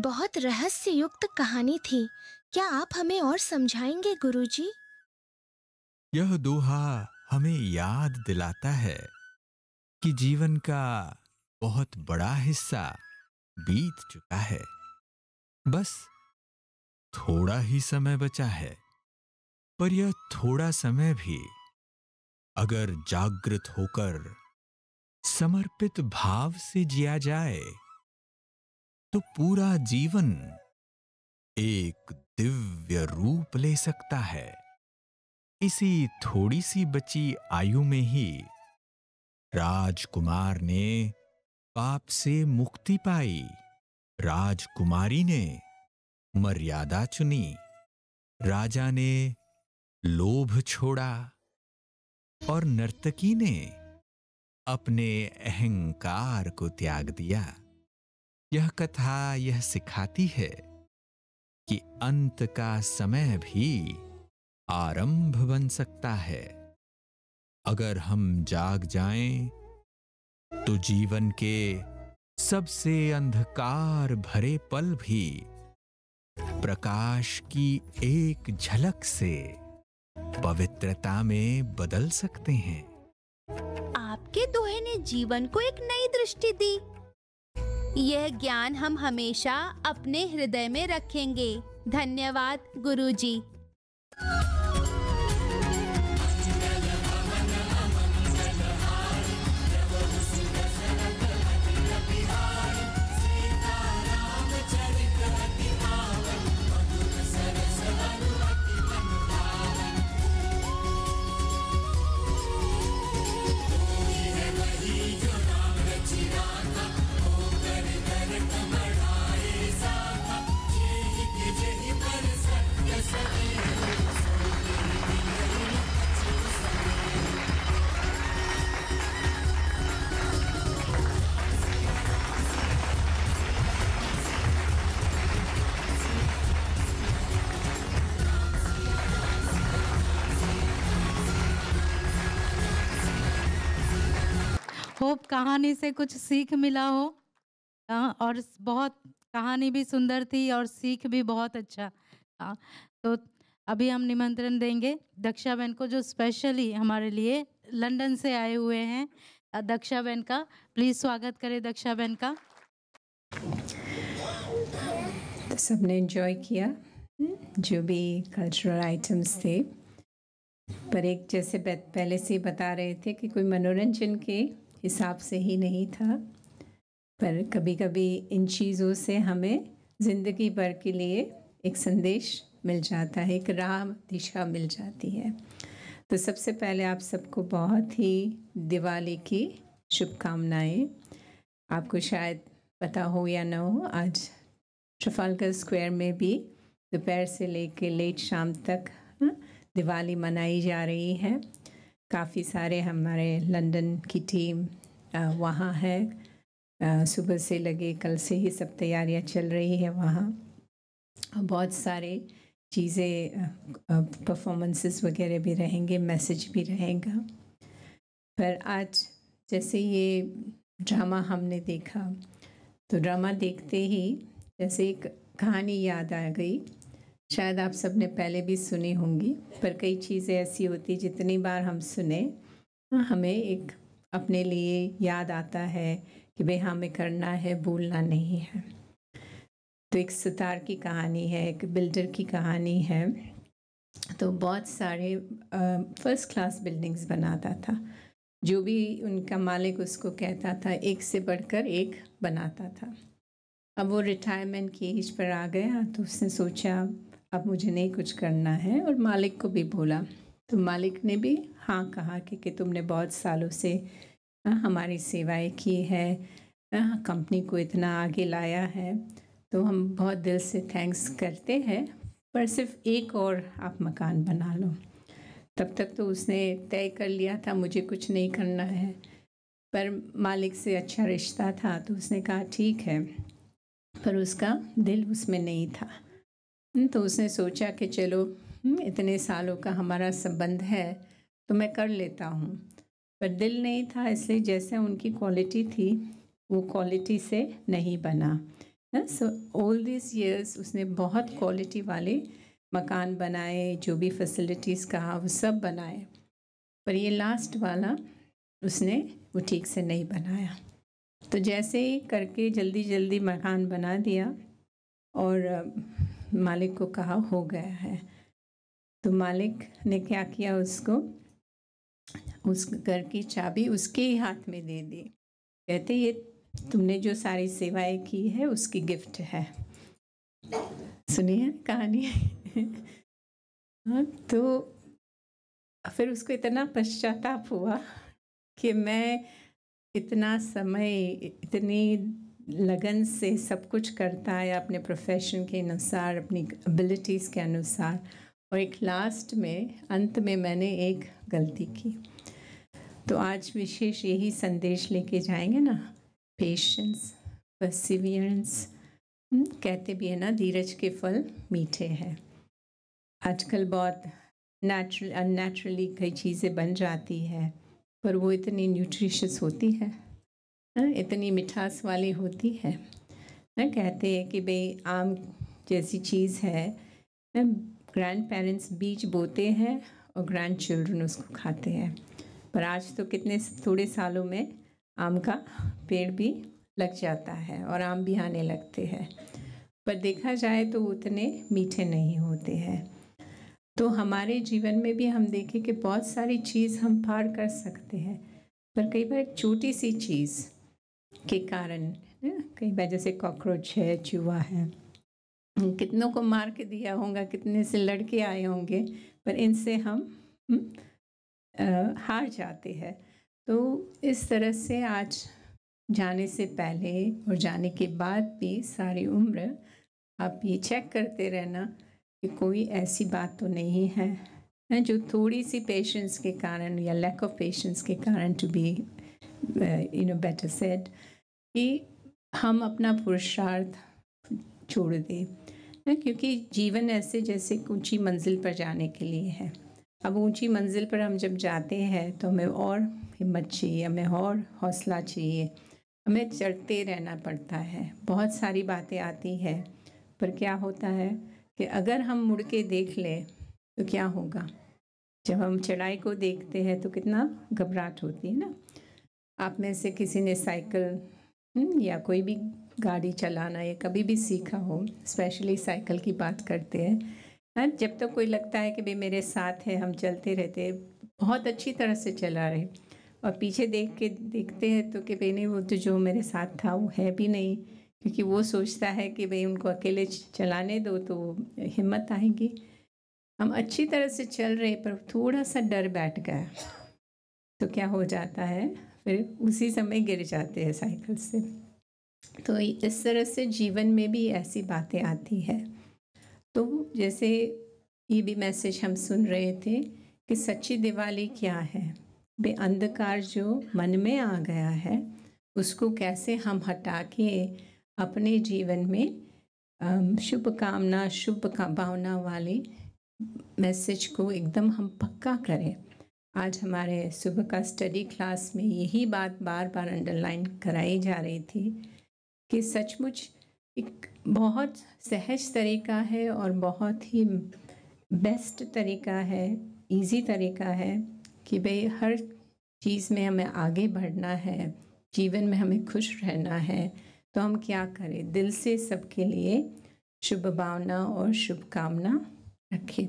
बहुत रहस्य युक्त कहानी थी। क्या आप हमें और समझाएंगे गुरुजी? यह दोहा हमें याद दिलाता है कि जीवन का बहुत बड़ा हिस्सा बीत चुका है। बस थोड़ा ही समय बचा है, पर यह थोड़ा समय भी अगर जागृत होकर समर्पित भाव से जिया जाए तो पूरा जीवन एक दिव्य रूप ले सकता है। इसी थोड़ी सी बची आयु में ही राजकुमार ने पाप से मुक्ति पाई, राजकुमारी ने मर्यादा चुनी, राजा ने लोभ छोड़ा और नर्तकी ने अपने अहंकार को त्याग दिया। यह कथा यह सिखाती है कि अंत का समय भी आरंभ बन सकता है। अगर हम जाग जाएं तो जीवन के सबसे अंधकार भरे पल भी प्रकाश की एक झलक से पवित्रता में बदल सकते हैं। आपके दोहे ने जीवन को एक नई दृष्टि दी। यह ज्ञान हम हमेशा अपने हृदय में रखेंगे। धन्यवाद गुरुजी। Yes, होप कहानी से कुछ सीख मिला हो। और बहुत कहानी भी सुंदर थी और सीख भी बहुत अच्छा। तो अभी हम निमंत्रण देंगे दक्षा बहन को, जो स्पेशली हमारे लिए लंदन से आए हुए हैं। दक्षा बहन का प्लीज स्वागत करें। दक्षा बहन का तो सबने एंजॉय किया जो भी कल्चरल आइटम्स थे, पर एक जैसे पहले से बता रहे थे कि कोई मनोरंजन के हिसाब से ही नहीं था, पर कभी कभी इन चीज़ों से हमें ज़िंदगी भर के लिए एक संदेश मिल जाता है, एक राह दिशा मिल जाती है। तो सबसे पहले आप सबको बहुत ही दिवाली की शुभकामनाएं। आपको शायद पता हो या ना हो, आज ट्रफाल्गर स्क्वायर में भी दोपहर से लेकर लेट शाम तक दिवाली मनाई जा रही है। काफ़ी सारे हमारे लंदन की टीम वहाँ है, सुबह से लगे कल से ही सब तैयारियाँ चल रही है वहाँ। बहुत सारे चीज़ें परफॉर्मेंसेस वगैरह भी रहेंगे, मैसेज भी रहेगा। पर आज जैसे ये ड्रामा हमने देखा, तो ड्रामा देखते ही जैसे एक कहानी याद आ गई। शायद आप सब ने पहले भी सुनी होंगी, पर कई चीज़ें ऐसी होती जितनी बार हम सुने हमें एक अपने लिए याद आता है कि भाई हमें करना है, भूलना नहीं है। तो एक सितार की कहानी है, एक बिल्डर की कहानी है। तो बहुत सारे फर्स्ट क्लास बिल्डिंग्स बनाता था, जो भी उनका मालिक उसको कहता था एक से बढ़कर एक बनाता था। अब वो रिटायरमेंट की एज पर आ गया, तो उसने सोचा अब मुझे नहीं कुछ करना है, और मालिक को भी बोला। तो मालिक ने भी हाँ कहा कि तुमने बहुत सालों से हमारी सेवाएं की है, कंपनी को इतना आगे लाया है, तो हम बहुत दिल से थैंक्स करते हैं, पर सिर्फ एक और आप मकान बना लो। तब तक तो उसने तय कर लिया था मुझे कुछ नहीं करना है, पर मालिक से अच्छा रिश्ता था, तो उसने कहा ठीक है, पर उसका दिल उसमें नहीं था। तो उसने सोचा कि चलो इतने सालों का हमारा संबंध है तो मैं कर लेता हूँ, पर दिल नहीं था, इसलिए जैसे उनकी क्वालिटी थी वो क्वालिटी से नहीं बना। सो ऑल दिस ईयर्स उसने बहुत क्वालिटी वाले मकान बनाए, जो भी फैसिलिटीज़ कहा वो सब बनाए, पर ये लास्ट वाला उसने वो ठीक से नहीं बनाया। तो जैसे ही करके जल्दी जल्दी मकान बना दिया और मालिक को कहा हो गया है, तो मालिक ने क्या किया, उसको उस घर की चाबी उसके ही हाथ में दे दी। कहते ये तुमने जो सारी सेवाएं की है उसकी गिफ्ट है। सुनिए कहानी। हाँ, तो फिर उसको इतना पश्चाताप हुआ कि मैं इतना समय इतनी लगन से सब कुछ करता है अपने प्रोफेशन के अनुसार, अपनी एबिलिटीज़ के अनुसार, और एक लास्ट में अंत में मैंने एक गलती की। तो आज विशेष यही संदेश लेके जाएंगे ना, पेशेंस, परसिवियरेंस। कहते भी है ना धीरज के फल मीठे हैं। आजकल बहुत अननेचुरली कई चीज़ें बन जाती है, पर वो इतनी न्यूट्रिशियस होती है, इतनी मिठास वाली होती है। कहते हैं कि भाई आम जैसी चीज़ है, ग्रैंड पेरेंट्स बीज बोते हैं और ग्रैंड चिल्ड्रन उसको खाते हैं, पर आज तो कितने थोड़े सालों में आम का पेड़ भी लग जाता है और आम भी आने लगते हैं, पर देखा जाए तो उतने मीठे नहीं होते हैं। तो हमारे जीवन में भी हम देखें कि बहुत सारी चीज़ हम पार कर सकते हैं, पर कई बार एक छोटी सी चीज़ के कारण, कई बार जैसे कॉकरोच है, चूहा है, कितनों को मार के दिया होगा, कितने से लड़के आए होंगे, पर इनसे हम हार जाते हैं। तो इस तरह से आज जाने से पहले और जाने के बाद भी सारी उम्र आप ये चेक करते रहना कि कोई ऐसी बात तो नहीं है जो थोड़ी सी पेशेंस के कारण या लैक ऑफ पेशेंस के कारण, टू बी बेटर सेड, कि हम अपना पुरुषार्थ छोड़ दें, क्योंकि जीवन ऐसे जैसे ऊंची मंजिल पर जाने के लिए है। अब ऊंची मंजिल पर हम जब जाते हैं तो हमें और हिम्मत चाहिए, हमें और हौसला चाहिए, हमें चढ़ते रहना पड़ता है। बहुत सारी बातें आती है, पर क्या होता है कि अगर हम मुड़ के देख लें तो क्या होगा। जब हम चढ़ाई को देखते हैं तो कितना घबराहट होती है ना। आप में से किसी ने साइकिल या कोई भी गाड़ी चलाना या कभी भी सीखा हो, स्पेशली साइकिल की बात करते हैं, जब तक कोई लगता है कि भाई मेरे साथ है, हम चलते रहते, बहुत अच्छी तरह से चला रहे, और पीछे देख के देखते हैं तो कि भाई नहीं, वो तो जो मेरे साथ था वो है भी नहीं, क्योंकि वो सोचता है कि भाई उनको अकेले चलाने दो तो हिम्मत आएगी। हम अच्छी तरह से चल रहे पर थोड़ा सा डर बैठ गया तो क्या हो जाता है, फिर उसी समय गिर जाते हैं साइकिल से। तो इस तरह से जीवन में भी ऐसी बातें आती है। तो जैसे ये भी मैसेज हम सुन रहे थे कि सच्ची दिवाली क्या है, बे अंधकार जो मन में आ गया है उसको कैसे हम हटा के अपने जीवन में शुभ कामना, शुभ भावना वाली मैसेज को एकदम हम पक्का करें। आज हमारे सुबह का स्टडी क्लास में यही बात बार बार अंडरलाइन कराई जा रही थी कि सचमुच एक बहुत सहज तरीका है और बहुत ही बेस्ट तरीका है, इजी तरीका है कि भाई हर चीज़ में हमें आगे बढ़ना है, जीवन में हमें खुश रहना है, तो हम क्या करें, दिल से सबके लिए शुभ भावना और शुभकामना रखें।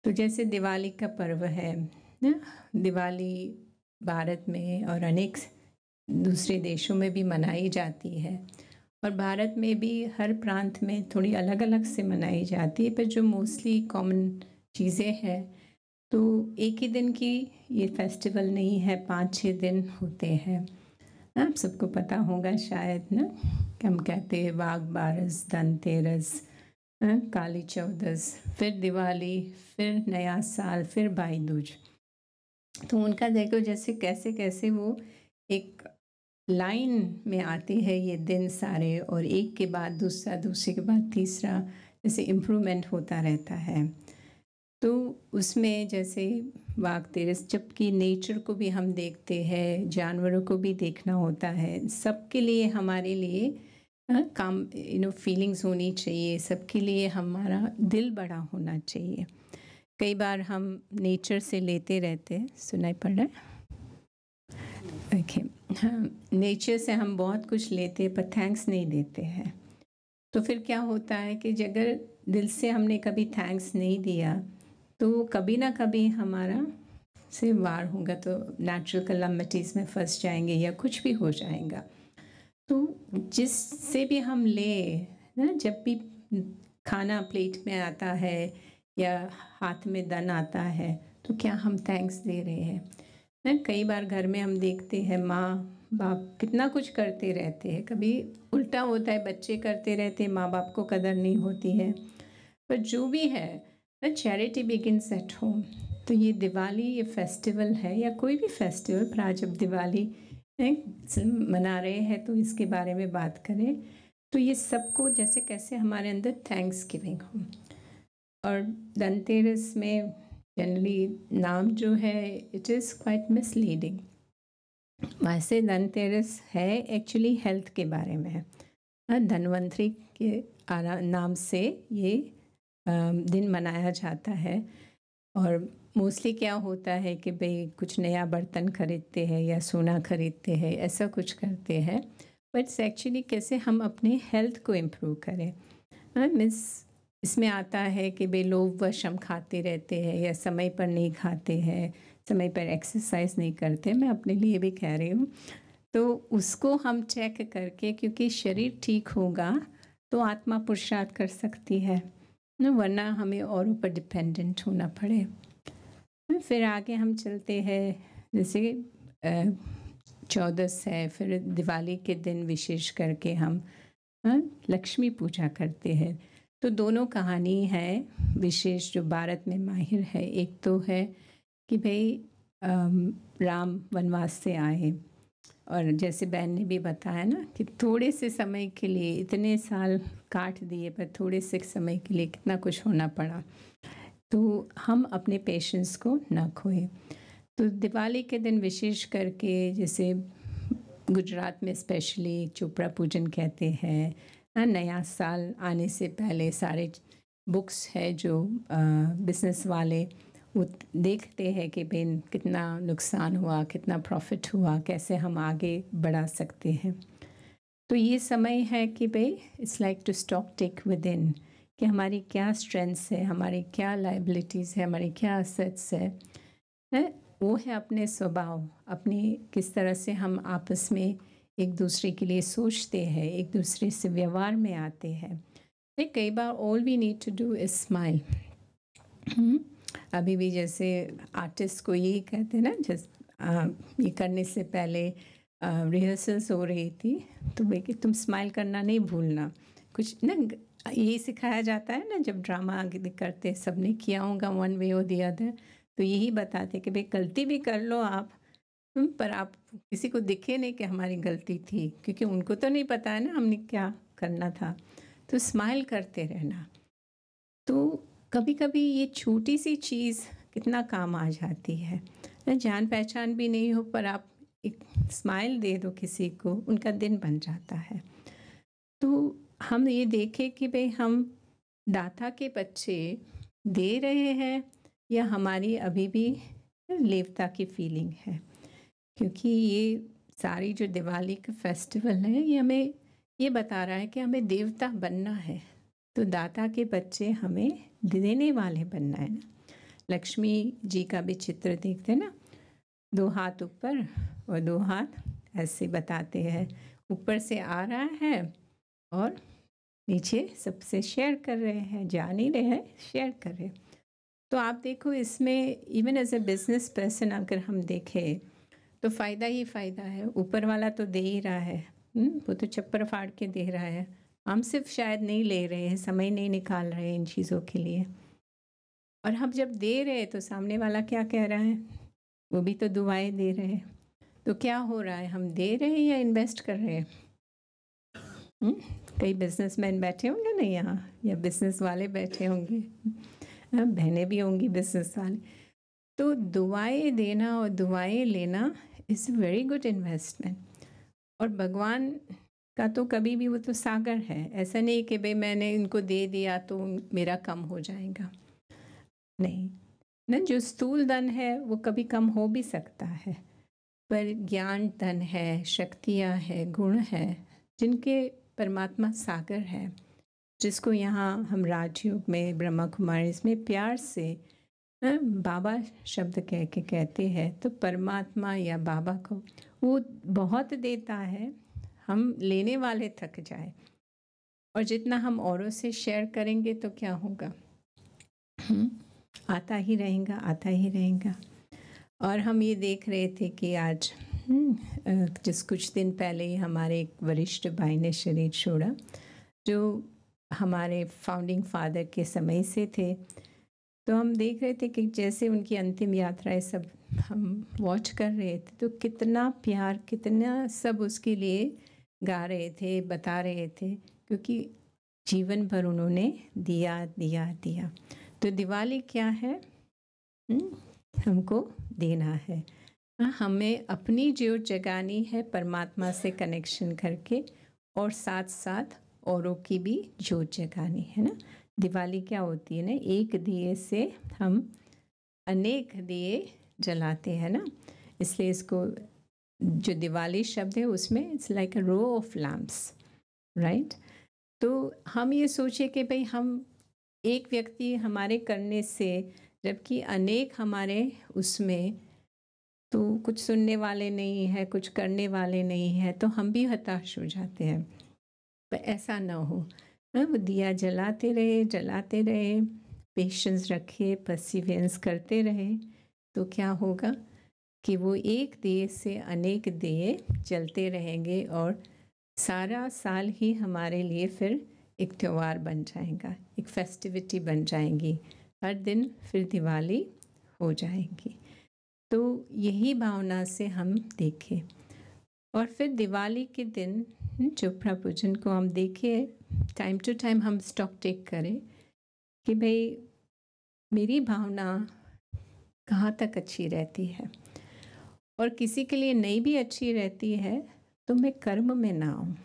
तो जैसे दिवाली का पर्व है ना, दिवाली भारत में और अनेक दूसरे देशों में भी मनाई जाती है, और भारत में भी हर प्रांत में थोड़ी अलग अलग से मनाई जाती है, पर जो मोस्टली कॉमन चीज़ें हैं तो एक ही दिन की ये फेस्टिवल नहीं है, 5-6 दिन होते हैं। आप सबको पता होगा शायद ना, कि हम कहते हैं वाघ बारस, धनतेरस, काली चौदस, फिर दिवाली, फिर नया साल, फिर भाई दूज। तो उनका देखो जैसे कैसे कैसे वो एक लाइन में आते हैं ये दिन सारे, और एक के बाद दूसरा, दूसरे के बाद तीसरा, जैसे इम्प्रूवमेंट होता रहता है। तो उसमें जैसे वाघ तेरस, जबकि नेचर को भी हम देखते हैं, जानवरों को भी देखना होता है, सबके लिए हमारे लिए काम फीलिंग्स होनी चाहिए, सबके लिए हमारा दिल बड़ा होना चाहिए। कई बार हम नेचर से लेते रहते हैं, सुनाई पड़ रहा है? ओके, हाँ, नेचर से हम बहुत कुछ लेते हैं पर थैंक्स नहीं देते हैं। तो फिर क्या होता है कि अगर दिल से हमने कभी थैंक्स नहीं दिया तो कभी ना कभी हमारा से वार होगा, तो नेचुरल कैलामिटीज़ में फंस जाएंगे या कुछ भी हो जाएगा। तो जिससे भी हम ले ना, जब भी खाना प्लेट में आता है या हाथ में दान आता है तो क्या हम थैंक्स दे रहे हैं ना। कई बार घर में हम देखते हैं माँ बाप कितना कुछ करते रहते हैं, कभी उल्टा होता है, बच्चे करते रहते हैं, माँ बाप को कदर नहीं होती है। पर जो भी है ना, चैरिटी बिगिंस एट होम। तो ये दिवाली, ये फेस्टिवल है या कोई भी फेस्टिवल, पर आज जब दिवाली मना रहे हैं तो इसके बारे में बात करें। तो ये सबको जैसे कैसे हमारे अंदर थैंक्स गिविंग हो। और धनतेरस में जनरली नाम जो है इट इज़ क्वाइट मिसलीडिंग। वैसे धनतेरस है एक्चुअली हेल्थ के बारे में है। धन्वंतरी के नाम से ये दिन मनाया जाता है। और मोस्टली क्या होता है कि भाई कुछ नया बर्तन खरीदते हैं या सोना खरीदते हैं, ऐसा कुछ करते हैं। बट एक्चुअली कैसे हम अपने हेल्थ को इम्प्रूव करें। मीन्स इसमें आता है कि भाई लोग वश हम खाते रहते हैं या समय पर नहीं खाते हैं, समय पर एक्सरसाइज नहीं करते, मैं अपने लिए भी कह रही हूँ। तो उसको हम चेक करके, क्योंकि शरीर ठीक होगा तो आत्मा पुरुषार्थ कर सकती है ना, वरना हमें और ऊपर डिपेंडेंट होना पड़े। फिर आगे हम चलते हैं, जैसे चौदस है, फिर दिवाली के दिन विशेष करके हम लक्ष्मी पूजा करते हैं। तो दोनों कहानी है विशेष जो भारत में माहिर है। एक तो है कि भाई राम वनवास से आए, और जैसे बहन ने भी बताया ना कि थोड़े से समय के लिए इतने साल काट दिए, पर थोड़े से समय के लिए कितना कुछ होना पड़ा। तो हम अपने पेशेंस को ना खोएं। तो दिवाली के दिन विशेष करके जैसे गुजरात में स्पेशली चोपड़ा पूजन कहते हैं, नया साल आने से पहले सारे बुक्स है जो बिजनेस वाले वो देखते हैं कि भाई कितना नुकसान हुआ, कितना प्रॉफिट हुआ, कैसे हम आगे बढ़ा सकते हैं। तो ये समय है कि भाई it's like to stock take within, कि हमारी क्या स्ट्रेंथ्स है, हमारी क्या लाइबिलिटीज़ है, हमारी क्या असेट्स है, वो है अपने स्वभाव, अपनी किस तरह से हम आपस में एक दूसरे के लिए सोचते हैं, एक दूसरे से व्यवहार में आते हैं। कई बार all we need to do is smile. अभी भी जैसे आर्टिस्ट को यही कहते हैं ना, जैसे ये करने से पहले रिहर्सल्स हो रही थी तो भाई कि तुम स्माइल करना नहीं भूलना, कुछ ना यही सिखाया जाता है ना, जब ड्रामा आगे करते सबने किया होगा वन वे और दी अदर, तो यही बताते कि भाई गलती भी कर लो आप, पर आप किसी को दिखे नहीं कि हमारी गलती थी, क्योंकि उनको तो नहीं पता है ना हमने क्या करना था। तो स्माइल करते रहना। तो कभी कभी ये छोटी सी चीज़ कितना काम आ जाती है, जान पहचान भी नहीं हो पर आप एक स्माइल दे दो किसी को, उनका दिन बन जाता है। तो हम ये देखें कि भाई हम दाता के बच्चे दे रहे हैं या हमारी अभी भी लेवता की फीलिंग है, क्योंकि ये सारी जो दिवाली का फेस्टिवल है ये हमें ये बता रहा है कि हमें देवता बनना है। तो दाता के बच्चे हमें देने वाले बनना है ना। लक्ष्मी जी का भी चित्र देखते हैं ना, 2 हाथ ऊपर और 2 हाथ ऐसे बताते हैं, ऊपर से आ रहा है और नीचे सबसे शेयर कर रहे हैं, जा नहीं रहे हैं, शेयर कर रहे हैं। तो आप देखो इसमें even as a business person अगर हम देखें तो फ़ायदा ही फ़ायदा है। ऊपर वाला तो दे ही रहा है, वो तो चप्पर फाड़ के दे रहा है, हम सिर्फ शायद नहीं ले रहे हैं, समय नहीं निकाल रहे हैं इन चीज़ों के लिए। और हम जब दे रहे हैं तो सामने वाला क्या कह रहा है, वो भी तो दुआएं दे रहे हैं। तो क्या हो रहा है, हम दे रहे हैं या इन्वेस्ट कर रहे हैं? कई बिजनेसमैन बैठे होंगे ना यहाँ, या बिजनेस वाले बैठे होंगे, बहनें भी होंगी बिजनेस वाले। तो दुआएं देना और दुआएं लेना is a very good investment. और भगवान का तो कभी भी वो तो सागर है, ऐसा नहीं कि भाई मैंने इनको दे दिया तो मेरा कम हो जाएगा, नहीं ना। जो स्थूल धन है वो कभी कम हो भी सकता है, पर ज्ञान धन है, शक्तियाँ है, गुण है, जिनके परमात्मा सागर है, जिसको यहाँ हम राजयोग में ब्रह्मा कुमारी इसमें प्यार से बाबा शब्द कह के कहते हैं। तो परमात्मा या बाबा को वो बहुत देता है, हम लेने वाले थक जाए। और जितना हम औरों से शेयर करेंगे तो क्या होगा, आता ही रहेगा, आता ही रहेगा। और हम ये देख रहे थे कि आज जिस कुछ दिन पहले ही हमारे एक वरिष्ठ भाई ने शरीर छोड़ा, जो हमारे फाउंडिंग फादर के समय से थे। तो हम देख रहे थे कि जैसे उनकी अंतिम यात्राएं सब हम वॉच कर रहे थे, तो कितना प्यार, कितना सब उसके लिए गा रहे थे, बता रहे थे, क्योंकि जीवन भर उन्होंने दिया दिया दिया। तो दिवाली क्या है, हमको देना है, हमें अपनी ज्योत जगानी है परमात्मा से कनेक्शन करके, और साथ साथ औरों की भी ज्योत जगानी है ना। दिवाली क्या होती है ना, एक दिए से हम अनेक दिए जलाते हैं ना, इसलिए इसको जो दिवाली शब्द है उसमें it's like a row of lamps, right. तो हम ये सोचे कि भाई हम एक व्यक्ति हमारे करने से, जबकि अनेक हमारे उसमें, तो कुछ सुनने वाले नहीं है, कुछ करने वाले नहीं है, तो हम भी हताश हो जाते हैं। पर ऐसा ना हो, वो दिया जलाते रहे, पेशेंस रखे, परसिवियरेंस करते रहे, तो क्या होगा कि वो एक दिए से अनेक दिए जलते रहेंगे, और सारा साल ही हमारे लिए फिर एक त्यौहार बन जाएगा, एक फेस्टिविटी बन जाएगी, हर दिन फिर दिवाली हो जाएगी। तो यही भावना से हम देखें, और फिर दिवाली के दिन चोपड़ा पूजन को हम देखें, टाइम टू टाइम हम स्टॉक टेक करें कि भाई मेरी भावना कहाँ तक अच्छी रहती है, और किसी के लिए नहीं भी अच्छी रहती है तो मैं कर्म में ना आऊँ,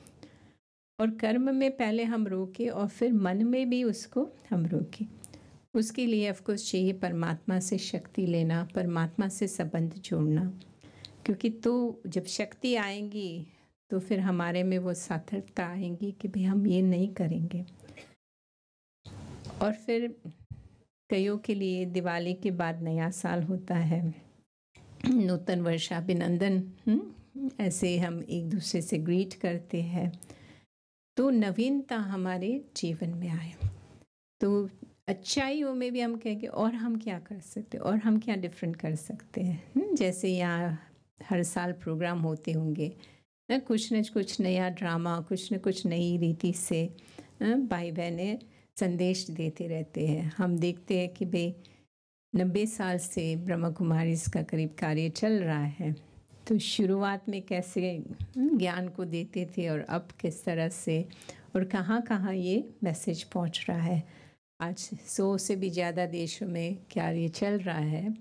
और कर्म में पहले हम रोके और फिर मन में भी उसको हम रोके। उसके लिए ऑफ कोर्स चाहिए परमात्मा से शक्ति लेना, परमात्मा से संबंध जोड़ना, क्योंकि तो जब शक्ति आएंगी तो फिर हमारे में वो सार्थकता आएंगी कि भाई हम ये नहीं करेंगे। और फिर कईयों के लिए दिवाली के बाद नया साल होता है, नूतन वर्ष अभिनंदन, ऐसे हम एक दूसरे से ग्रीट करते हैं, तो नवीनता हमारे जीवन में आए। तो अच्छाइयों में भी हम कहेंगे और हम क्या कर सकते हैं, और हम क्या डिफरेंट कर सकते हैं। जैसे यहाँ हर साल प्रोग्राम होते होंगे ना, कुछ न कुछ नया ड्रामा, कुछ न कुछ नई रीति से भाई बहनें संदेश देते रहते हैं। हम देखते हैं कि भाई 90 साल से ब्रह्मा कुमारी इसका करीब कार्य चल रहा है, तो शुरुआत में कैसे ज्ञान को देते थे और अब किस तरह से और कहाँ कहाँ ये मैसेज पहुँच रहा है। आज 100 से भी ज़्यादा देशों में कार्य चल रहा है,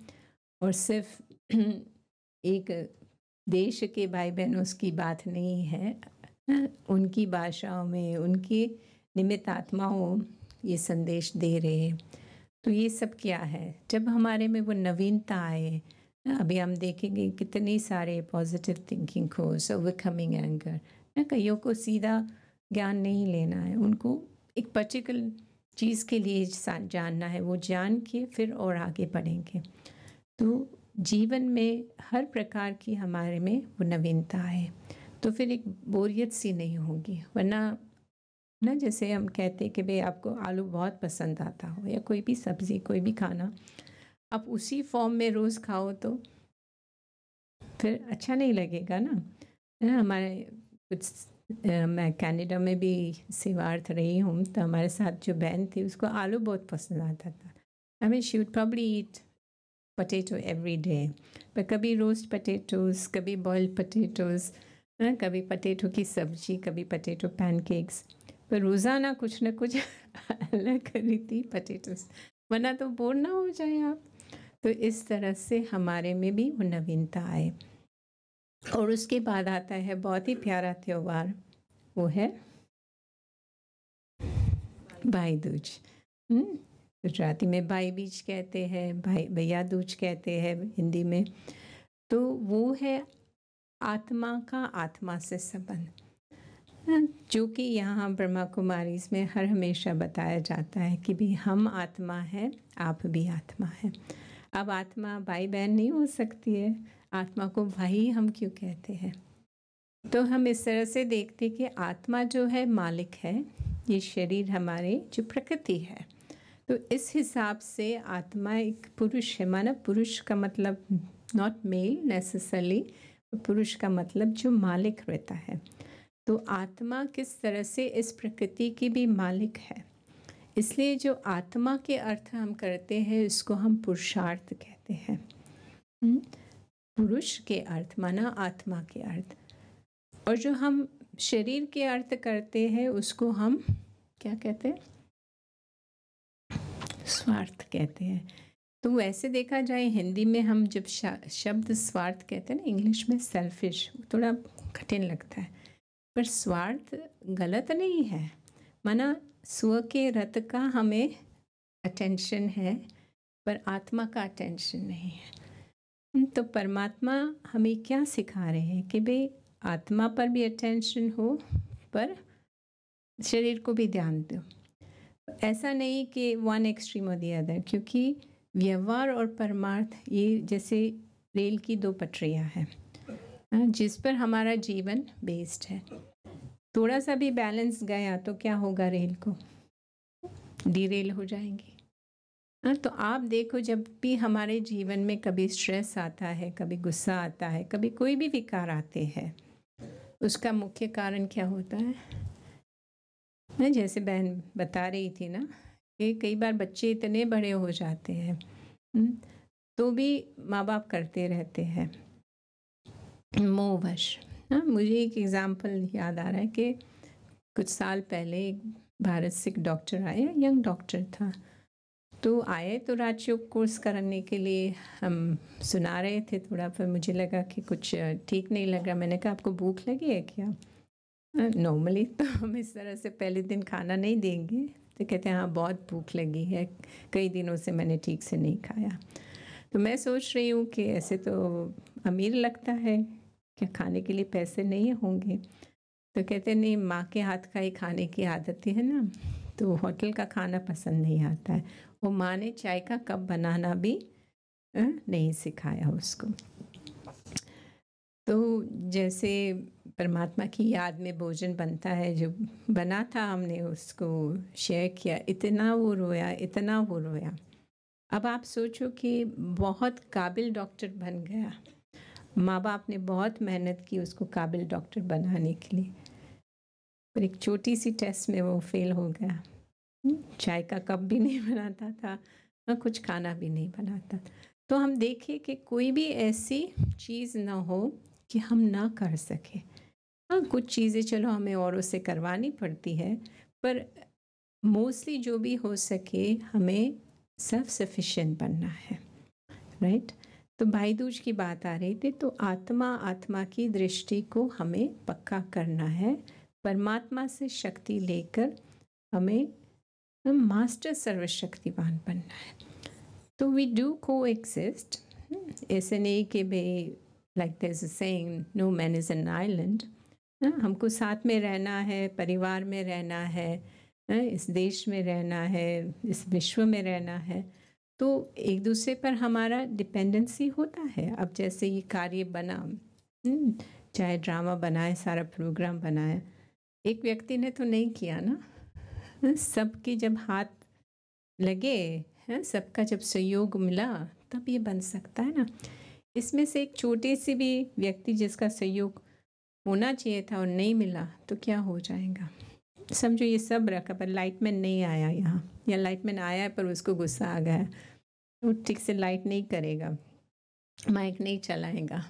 और सिर्फ एक देश के भाई बहनों की बात नहीं है, उनकी भाषाओं में, उनकी निमित्त आत्माओं ये संदेश दे रहे हैं। तो ये सब क्या है, जब हमारे में वो नवीनता आए। अभी हम देखेंगे कितनी सारे positive thinking course, overcoming anger, कईयों को सीधा ज्ञान नहीं लेना है, उनको एक पर्टिकुलर चीज़ के लिए जानना है, वो जान के फिर और आगे बढ़ेंगे। तो जीवन में हर प्रकार की हमारे में वो नवीनता है, तो फिर एक बोरियत सी नहीं होगी। वरना ना, जैसे हम कहते हैं कि भाई आपको आलू बहुत पसंद आता हो या कोई भी सब्ज़ी, कोई भी खाना, आप उसी फॉर्म में रोज़ खाओ तो फिर अच्छा नहीं लगेगा ना। हमारे कुछ मैं कनाडा में भी सेवार्थ रही हूँ, तो हमारे साथ जो बहन थी उसको आलू बहुत पसंद आता था। I mean she would probably eat potato every day, पर कभी रोस्ट पोटैटोज़, कभी बॉइल्ड पोटैटोज़, कभी पोटैटो की सब्जी, कभी पोटैटो पैनकेक्स, पर रोज़ाना कुछ न कुछ अलग करी थी पोटैटोज़, वरना तो बोर ना हो जाए आप। तो इस तरह से हमारे में भी वो नवीनता आए। और उसके बाद आता है बहुत ही प्यारा त्यौहार, वो है भाई दूज। गुजराती में भाई बीज कहते हैं, भाई भैया दूज कहते हैं हिंदी में। तो वो है आत्मा का आत्मा से संबंध, जो कि यहाँ ब्रह्मा कुमारी में हर हमेशा बताया जाता है कि भी हम आत्मा है, आप भी आत्मा है। अब आत्मा भाई बहन नहीं हो सकती है, आत्मा को भाई हम क्यों कहते हैं? तो हम इस तरह से देखते कि आत्मा जो है मालिक है, ये शरीर हमारे जो प्रकृति है। तो इस हिसाब से आत्मा एक पुरुष है, माना पुरुष का मतलब नॉट मेल नेसेसरली, पुरुष का मतलब जो मालिक रहता है। तो आत्मा किस तरह से इस प्रकृति की भी मालिक है, इसलिए जो आत्मा के अर्थ हम करते हैं इसको हम पुरुषार्थ कहते हैं। पुरुष के अर्थ माना आत्मा के अर्थ, और जो हम शरीर के अर्थ करते हैं उसको हम क्या कहते हैं? स्वार्थ कहते हैं। तो वैसे देखा जाए हिंदी में हम जब शब्द स्वार्थ कहते हैं ना, इंग्लिश में सेल्फिश, थोड़ा कठिन लगता है, पर स्वार्थ गलत नहीं है। माना स्व के रथ का हमें अटेंशन है, पर आत्मा का अटेंशन नहीं है। तो परमात्मा हमें क्या सिखा रहे हैं कि भाई आत्मा पर भी अटेंशन हो, पर शरीर को भी ध्यान दो। ऐसा नहीं कि वन एक्सट्रीम और दी अदर, क्योंकि व्यवहार और परमार्थ ये जैसे रेल की दो पटरियां हैं जिस पर हमारा जीवन बेस्ड है। थोड़ा सा भी बैलेंस गया तो क्या होगा, रेल को डीरेल हो जाएंगी। तो आप देखो, जब भी हमारे जीवन में कभी स्ट्रेस आता है, कभी गुस्सा आता है, कभी कोई भी विकार आते हैं, उसका मुख्य कारण क्या होता है? मैं जैसे बहन बता रही थी ना कि कई बार बच्चे इतने बड़े हो जाते हैं तो भी माँ बाप करते रहते हैं मोहवश। मुझे एक एग्ज़ाम्पल याद आ रहा है कि कुछ साल पहले एक भारत से एक डॉक्टर आया, यंग डॉक्टर था, तो तो आए तो राजयोग कोर्स करने के लिए, हम सुना रहे थे थोड़ा, पर मुझे लगा कि कुछ ठीक नहीं लग रहा। मैंने कहा आपको भूख लगी है क्या? नॉर्मली तो हम इस तरह से पहले दिन खाना नहीं देंगे। तो कहते हैं हाँ बहुत भूख लगी है, कई दिनों से मैंने ठीक से नहीं खाया। तो मैं सोच रही हूँ कि ऐसे तो अमीर लगता है, क्या खाने के लिए पैसे नहीं होंगे? तो कहते नहीं, माँ के हाथ का ही खाने की आदत है ना, तो होटल का खाना पसंद नहीं आता है। वो माँ ने चाय का कप बनाना भी नहीं सिखाया उसको। तो जैसे परमात्मा की याद में भोजन बनता है, जो बना था हमने उसको शेयर किया, इतना वो रोया, इतना वो रोया। अब आप सोचो कि बहुत काबिल डॉक्टर बन गया, माँ बाप ने बहुत मेहनत की उसको काबिल डॉक्टर बनाने के लिए, पर एक छोटी सी टेस्ट में वो फेल हो गया। चाय का कप भी नहीं बनाता था और कुछ खाना भी नहीं बनाता। तो हम देखें कि कोई भी ऐसी चीज़ ना हो कि हम ना कर सके। हाँ, कुछ चीज़ें चलो हमें औरों से करवानी पड़ती है, पर मोस्टली जो भी हो सके हमें सेल्फ सफिशिएंट बनना है, राइट। तो भाई दूज की बात आ रही थी, तो आत्मा की दृष्टि को हमें पक्का करना है, परमात्मा से शक्ति लेकर हमें मास्टर सर्वशक्तिवान बनना है। तो वी डू को एग्जिस्ट, ऐसे नहीं कि भाई like there is a saying no man is an island. हमको साथ में रहना है, परिवार में रहना है, इस देश में रहना है, इस विश्व में रहना है, तो एक दूसरे पर हमारा डिपेंडेंसी होता है। अब जैसे ये कार्य बना, चाहे ड्रामा बनाए, सारा प्रोग्राम बनाया, एक व्यक्ति ने तो नहीं किया ना, सबके जब हाथ लगे, सबका जब सहयोग मिला तब ये बन सकता है ना। इसमें से एक छोटे से भी व्यक्ति जिसका सहयोग होना चाहिए था और नहीं मिला तो क्या हो जाएगा। समझो ये सब रखा पर लाइटमैन नहीं आया यहाँ, या लाइटमैन आया है पर उसको गुस्सा आ गया, वो ठीक से लाइट नहीं करेगा, माइक नहीं चलाएगा,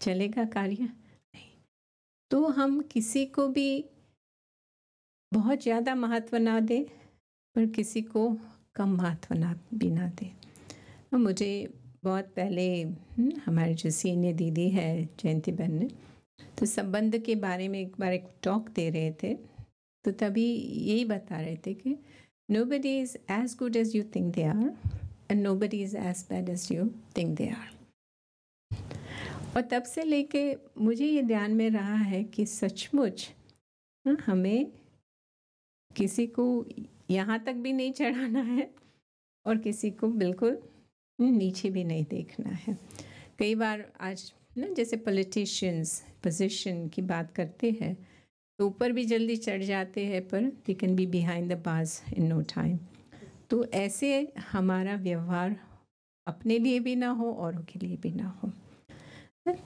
चलेगा कार्य नहीं। तो हम किसी को भी बहुत ज़्यादा महत्व ना दें, पर किसी को कम महत्व ना भी ना दें। मुझे बहुत पहले हमारे जो सीनियर दीदी है जयंती बहन ने, तो संबंध के बारे में एक बार एक टॉक दे रहे थे, तो तभी यही बता रहे थे कि nobody is as good as you think they are and nobody is as bad as you think they are। और तब से लेके मुझे ये ध्यान में रहा है कि सचमुच हमें किसी को यहाँ तक भी नहीं चढ़ाना है और किसी को बिल्कुल नीचे भी नहीं देखना है। कई बार आज ना जैसे पॉलिटिशियंस पोजीशन की बात करते हैं तो ऊपर भी जल्दी चढ़ जाते हैं, पर they can be behind the bars in no time. तो ऐसे हमारा व्यवहार अपने लिए भी ना हो, औरों के लिए भी ना हो।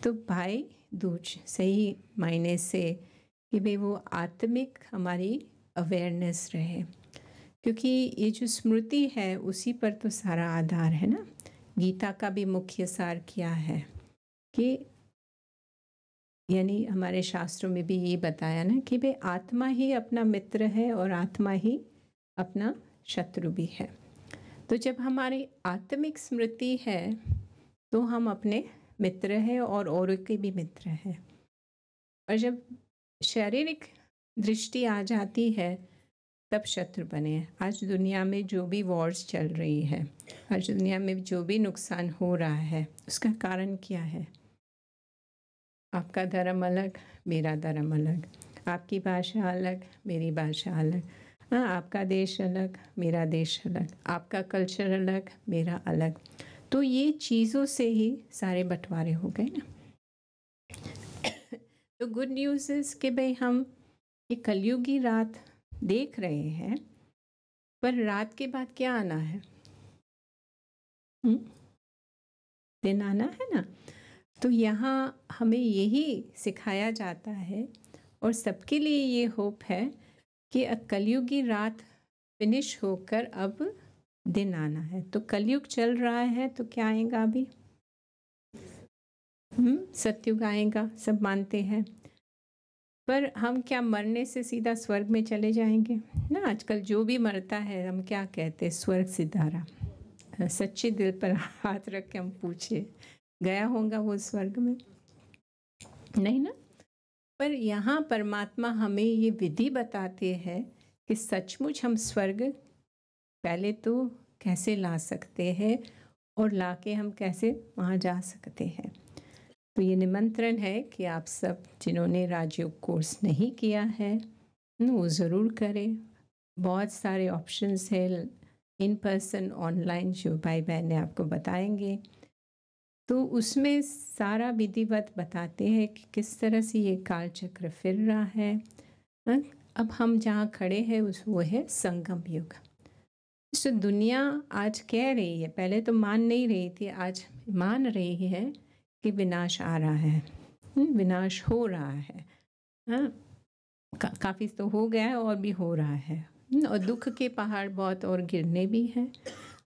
तो भाई दूज सही मायने से कि भाई वो आत्मिक हमारी अवेयरनेस रहे, क्योंकि ये जो स्मृति है उसी पर तो सारा आधार है ना। गीता का भी मुख्य सार क्या है कि यानी हमारे शास्त्रों में भी ये बताया ना कि भाई आत्मा ही अपना मित्र है और आत्मा ही अपना शत्रु भी है। तो जब हमारी आत्मिक स्मृति है तो हम अपने मित्र हैं और औरों के भी मित्र हैं। और जब शारीरिक दृष्टि आ जाती है तब शत्रु बने। आज दुनिया में जो भी वॉर्स चल रही है, आज दुनिया में जो भी नुकसान हो रहा है, उसका कारण क्या है? आपका धर्म अलग, मेरा धर्म अलग, आपकी भाषा अलग, मेरी भाषा अलग, आपका देश अलग, मेरा देश अलग, आपका कल्चर अलग, मेरा अलग। तो ये चीज़ों से ही सारे बंटवारे हो गए ना। तो गुड न्यूज़ इज़ कि भाई हम ये कलयुगी रात देख रहे हैं, पर रात के बाद क्या आना है? दिन आना है ना। तो यहाँ हमें यही सिखाया जाता है और सबके लिए ये होप है कि कलयुगी रात फिनिश होकर अब दिन आना है। तो कलयुग चल रहा है तो क्या आएगा अभी? सतयुग आएगा, सब मानते हैं। पर हम क्या मरने से सीधा स्वर्ग में चले जाएंगे ना? आजकल जो भी मरता है हम क्या कहते हैं, स्वर्ग सिधारा। सच्चे दिल पर हाथ रख के हम पूछे, गया होगा वो स्वर्ग में? नहीं ना। पर यहाँ परमात्मा हमें ये विधि बताते हैं कि सचमुच हम स्वर्ग पहले तो कैसे ला सकते हैं और लाके हम कैसे वहाँ जा सकते हैं। तो ये निमंत्रण है कि आप सब जिन्होंने राजयोग कोर्स नहीं किया है वो ज़रूर करें। बहुत सारे ऑप्शंस हैं, इन पर्सन, ऑनलाइन, जो भाई बहन ने आपको बताएंगे। तो उसमें सारा विधिवत बताते हैं कि किस तरह से ये काल चक्र फिर रहा है। अब हम जहाँ खड़े हैं वो है संगम युग। तो दुनिया आज कह रही है, पहले तो मान नहीं रही थी, आज मान रही है कि विनाश आ रहा है, विनाश हो रहा है। हाँ, काफ़ी तो हो गया है और भी हो रहा है। और दुख के पहाड़ बहुत और गिरने भी हैं।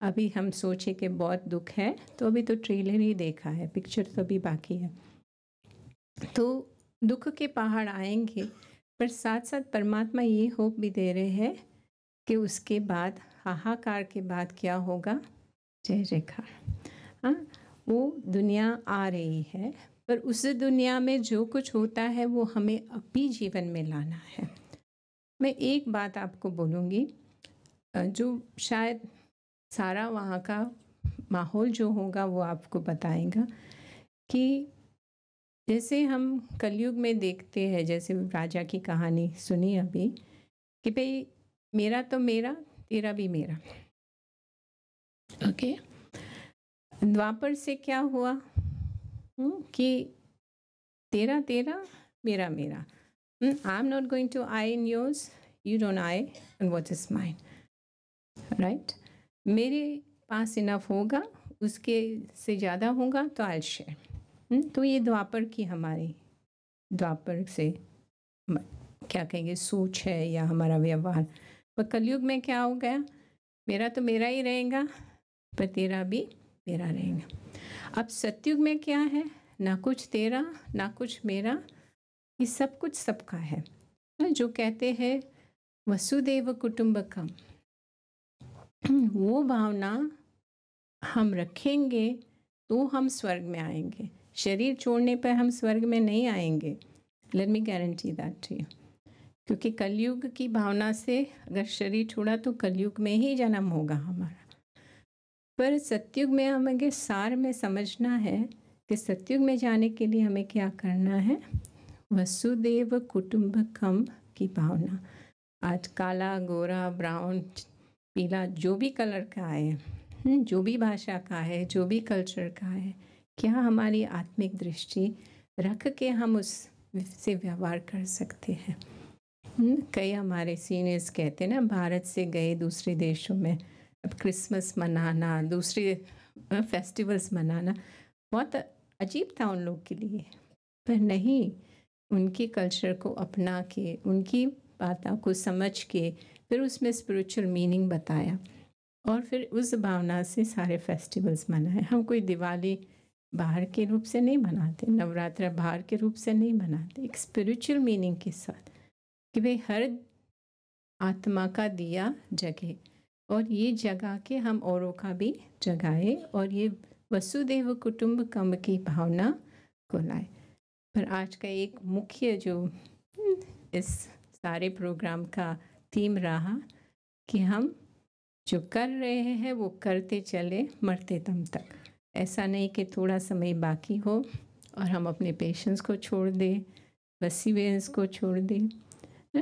अभी हम सोचे कि बहुत दुख है तो अभी तो ट्रेलर ही देखा है, पिक्चर तो अभी बाकी है। तो दुख के पहाड़ आएंगे, पर साथ साथ परमात्मा ये होप भी दे रहे हैं कि उसके बाद, हाहाकार के बाद क्या होगा? जय जयकार। हाँ, वो दुनिया आ रही है, पर उस दुनिया में जो कुछ होता है वो हमें अपनी जीवन में लाना है। मैं एक बात आपको बोलूँगी जो शायद सारा वहाँ का माहौल जो होगा वो आपको बताएगा कि जैसे हम कलयुग में देखते हैं, जैसे राजा की कहानी सुनी अभी कि भाई मेरा तो मेरा, तेरा भी मेरा। ओके, द्वापर से क्या हुआ कि तेरा तेरा, मेरा मेरा। I am not going to eye in yours, you don't eye and what is mine, right? मेरे पास इनफ होगा, उसके से ज़्यादा होगा तो आई शेयर। तो ये द्वापर की हमारी, द्वापर से क्या कहेंगे, सोच है या हमारा व्यवहार। पर कलयुग में क्या हो गया? मेरा तो मेरा ही रहेगा, पर तेरा भी मेरा रहेगा। अब सतयुग में क्या है? ना कुछ तेरा ना कुछ मेरा, ये सब कुछ सबका है। जो कहते हैं वसुदेव कुटुंबकम, वो भावना हम रखेंगे तो हम स्वर्ग में आएंगे। शरीर छोड़ने पर हम स्वर्ग में नहीं आएंगे। Let me guarantee that to you. क्योंकि कलयुग की भावना से अगर शरीर छोड़ा तो कलयुग में ही जन्म होगा हमारा। पर सतयुग में हमें सार में समझना है कि सतयुग में जाने के लिए हमें क्या करना है? वसुदेव कुटुंबकम की भावना। आज काला, गोरा, ब्राउन, पीला, जो भी कलर का है, जो भी भाषा का है, जो भी कल्चर का है, क्या हमारी आत्मिक दृष्टि रख के हम उससे व्यवहार कर सकते हैं? कई हमारे सीनियर्स कहते हैं ना, भारत से गए दूसरे देशों में, अब क्रिसमस मनाना, दूसरे फेस्टिवल्स मनाना बहुत अजीब था उन लोग के लिए। पर नहीं, उनके कल्चर को अपना के, उनकी बातों को समझ के, फिर उसमें स्पिरिचुअल मीनिंग बताया और फिर उस भावना से सारे फेस्टिवल्स मनाए। हम कोई दिवाली बाहर के रूप से नहीं मनाते, नवरात्रा बाहर के रूप से नहीं मनाते, एक स्पिरिचुअल मीनिंग के साथ कि भाई हर आत्मा का दिया जगे और ये जगा के हम औरों का भी जगाए और ये वसुदेव कुटुंबकम की भावना को लाए। पर आज का एक मुख्य जो इस सारे प्रोग्राम का थीम रहा कि हम जो कर रहे हैं वो करते चले मरते दम तक। ऐसा नहीं कि थोड़ा समय बाकी हो और हम अपने पेशेंस को छोड़ दें, परसिवियरेंस को छोड़ दें।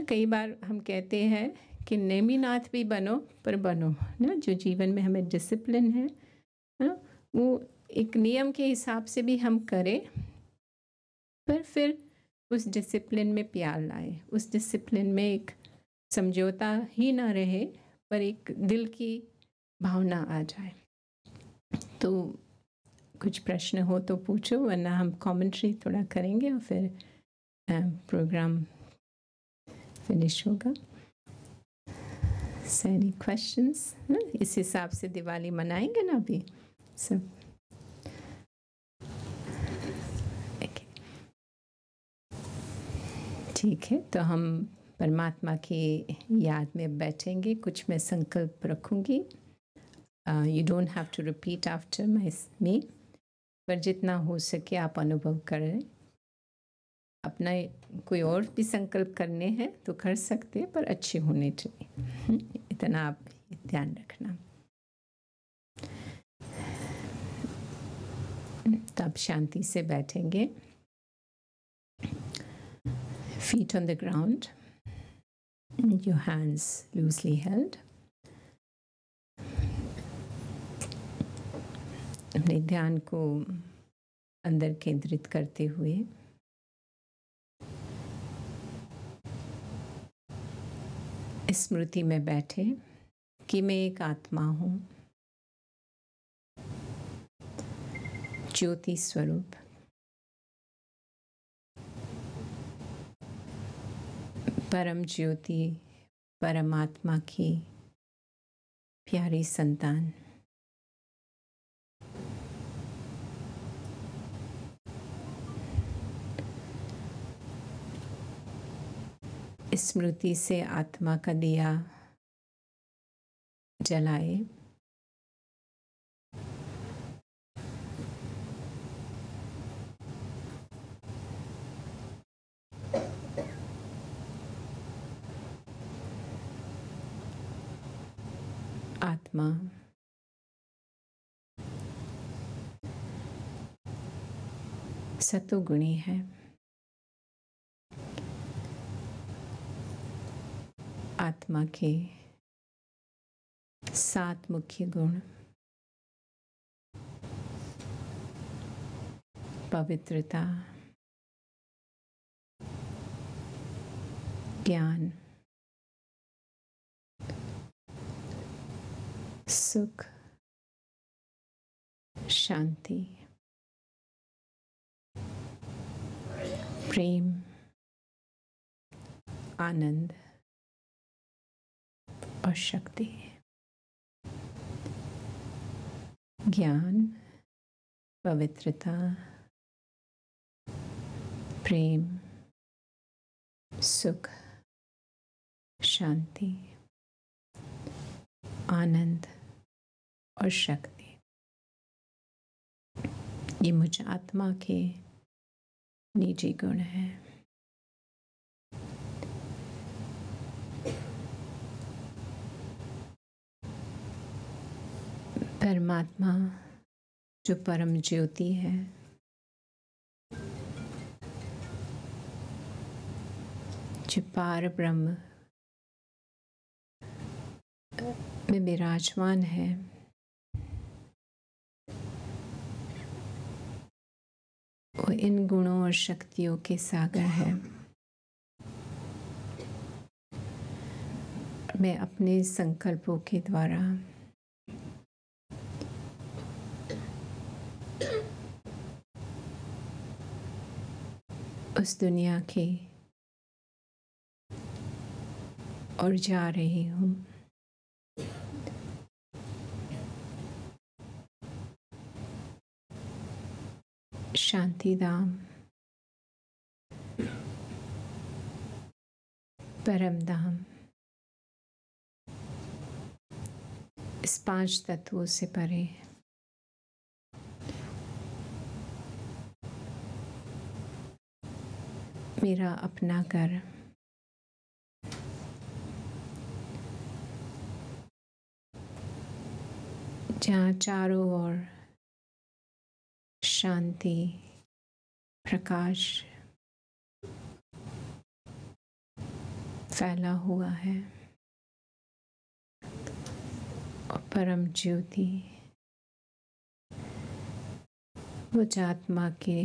कई बार हम कहते हैं कि नेमिनाथ भी बनो, पर बनो ना, जो जीवन में हमें डिसिप्लिन है ना, वो एक नियम के हिसाब से भी हम करें, पर फिर उस डिसिप्लिन में प्यार लाए, उस डिसिप्लिन में एक समझौता ही ना रहे, पर एक दिल की भावना आ जाए। तो कुछ प्रश्न हो तो पूछो, वरना हम कमेंट्री थोड़ा करेंगे और फिर प्रोग्राम फिनिश होगा। So any questions? इस हिसाब से दिवाली मनाएंगे ना अभी सब। ठीक है, तो हम परमात्मा की याद में बैठेंगे। कुछ मैं संकल्प रखूँगी। You don't have to repeat after me, पर जितना हो सके आप अनुभव करें। अपना कोई और भी संकल्प करने हैं तो कर सकते हैं, पर अच्छे होने चाहिए। इतना आप ध्यान रखना। तो आप शांति से बैठेंगे, feet on the ground, your hands loosely held. अपने ध्यान को अंदर केंद्रित करते हुए स्मृति में बैठे कि मैं एक आत्मा हूँ, ज्योति स्वरूप। परम ज्योति परमात्मा की प्यारी संतान। स्मृति से आत्मा का दिया जलाए। आत्मा सतोगुणी है। आत्मा के 7 मुख्य गुण पवित्रता, ज्ञान, सुख, शांति, प्रेम, आनंद और शक्ति। ज्ञान, पवित्रता, प्रेम, सुख, शांति, आनंद और शक्ति। ये मुझ आत्मा के निजी गुण हैं। परमात्मा जो परम ज्योति है, जो पार ब्रह्म में विराजमान है, वो इन गुणों और शक्तियों के सागर है। मैं अपने संकल्पों के द्वारा उस दुनिया के और जा रही हूँ। शांति धाम, परम धाम, इस 5 तत्वों से परे। मेरा अपना घर, जहाँ चारों ओर शांति, प्रकाश फैला हुआ है और परम ज्योति वो आत्मा के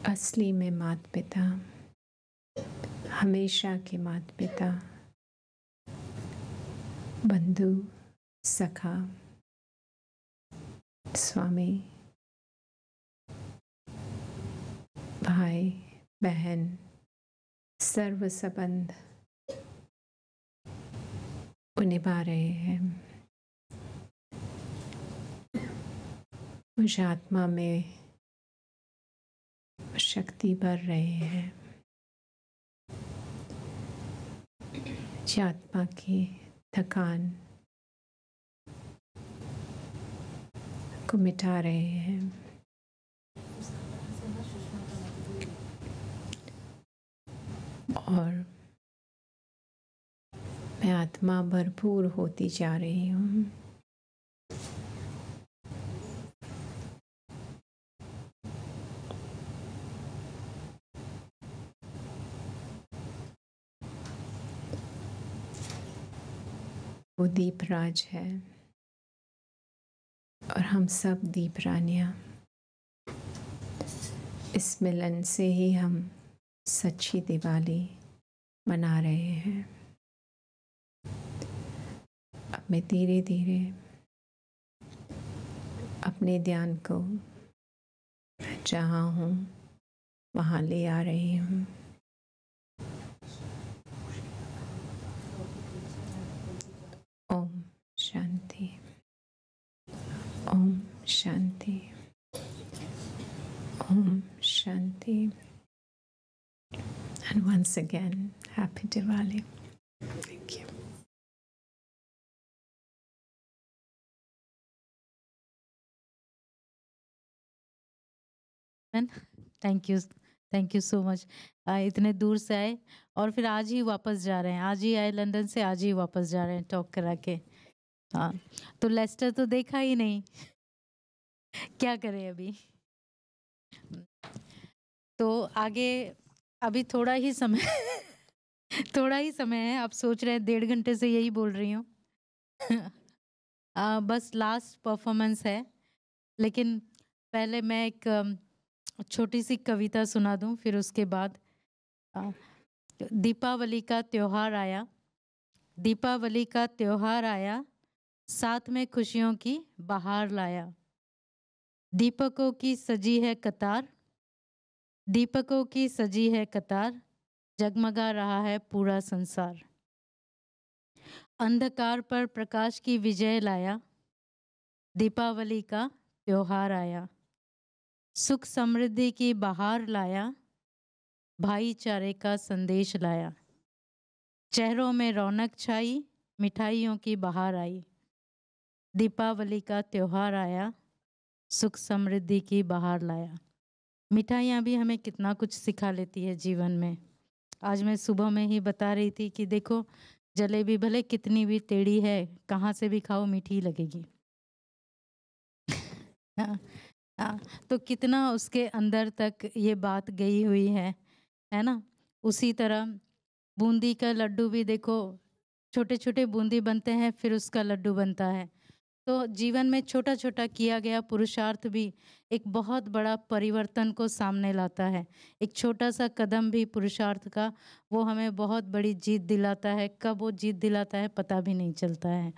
असली में माता पिता, हमेशा के माता पिता, बंधु, सखा, स्वामी, भाई, बहन, सर्व संबंध वो निभा रहे हैं। मुझे आत्मा में शक्ति बढ़ रहे हैं, मुझे आत्मा की थकान को मिटा रहे हैं। और मैं आत्मा भरपूर होती जा रही हूँ। वो दीपराज है और हम सब दीप रानियाँ। इस मिलन से ही हम सच्ची दिवाली मना रहे हैं। अब मैं धीरे धीरे अपने ध्यान को जहाँ हूँ वहाँ ले आ रही हूँ। Om Shanti, Om Shanti, Om Shanti. And once again, happy Diwali. Thank you. Thank you so much. इतने दूर से आए और फिर आज ही वापस जा रहे हैं, आज ही आए लंदन से, आज ही वापस जा रहे हैं टॉक करा के। हाँ, तो लेस्टर तो देखा ही नहीं, क्या करें अभी। तो आगे अभी थोड़ा ही समय थोड़ा ही समय है। आप सोच रहे हैं 1.5 घंटे से यही बोल रही हूँ। बस लास्ट परफॉर्मेंस है, लेकिन पहले मैं एक छोटी सी कविता सुना दूं, फिर उसके बाद दीपावली का त्योहार आया, दीपावली का त्योहार आया, साथ में खुशियों की बहार लाया। दीपकों की सजी है कतार, दीपकों की सजी है कतार, जगमगा रहा है पूरा संसार। अंधकार पर प्रकाश की विजय लाया, दीपावली का त्योहार आया। सुख समृद्धि की बहार लाया, भाईचारे का संदेश लाया। चेहरों में रौनक छाई, मिठाइयों की बहार आई। दीपावली का त्योहार आया, सुख समृद्धि की बहार लाया। मिठाइयाँ भी हमें कितना कुछ सिखा लेती है जीवन में। आज मैं सुबह में ही बता रही थी कि देखो, जलेबी भले कितनी भी टेढ़ी है, कहाँ से भी खाओ मीठी लगेगी। तो कितना उसके अंदर तक ये बात गई हुई है ना। उसी तरह बूंदी का लड्डू भी देखो, छोटे छोटे बूंदी बनते हैं, फिर उसका लड्डू बनता है। तो जीवन में छोटा छोटा किया गया पुरुषार्थ भी एक बहुत बड़ा परिवर्तन को सामने लाता है। एक छोटा सा कदम भी पुरुषार्थ का, वो हमें बहुत बड़ी जीत दिलाता है। कब वो जीत दिलाता है पता भी नहीं चलता है।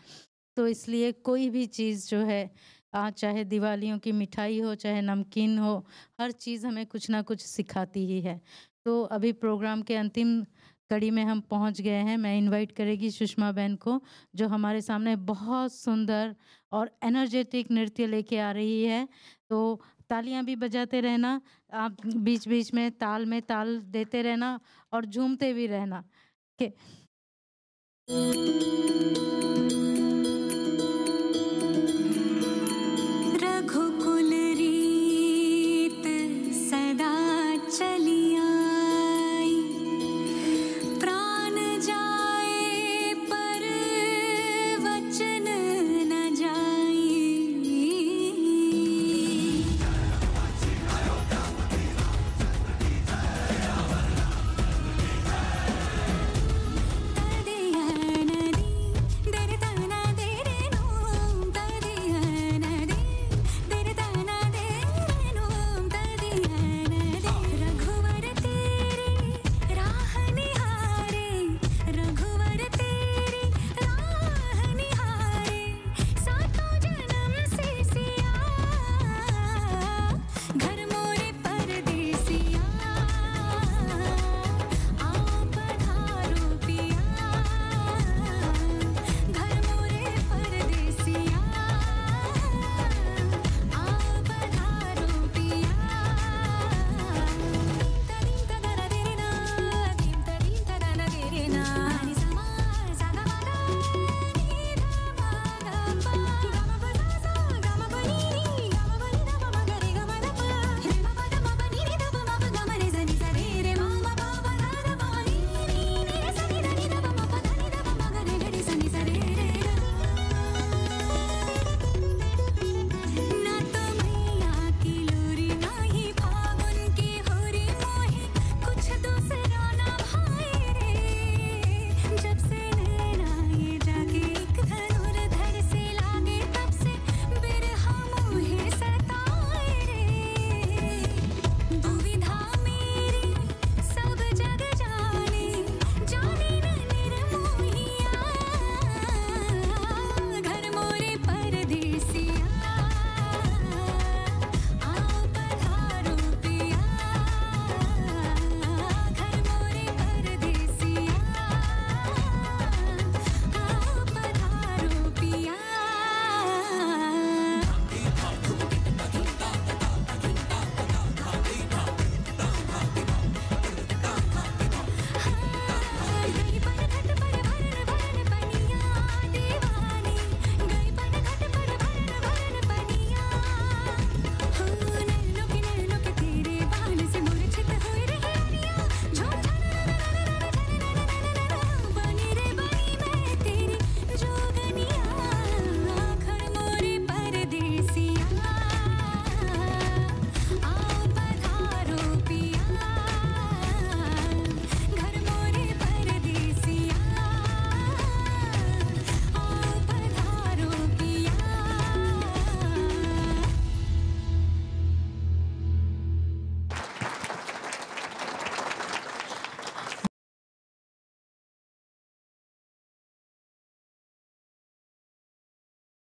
तो इसलिए कोई भी चीज़ जो है, चाहे दिवालियों की मिठाई हो, चाहे नमकीन हो, हर चीज़ हमें कुछ ना कुछ सिखाती ही है। तो अभी प्रोग्राम के अंतिम कड़ी में हम पहुंच गए हैं। मैं इनवाइट करेगी सुषमा बहन को, जो हमारे सामने बहुत सुंदर और एनर्जेटिक नृत्य लेके आ रही है। तो तालियां भी बजाते रहना, आप बीच बीच में ताल देते रहना और झूमते भी रहना।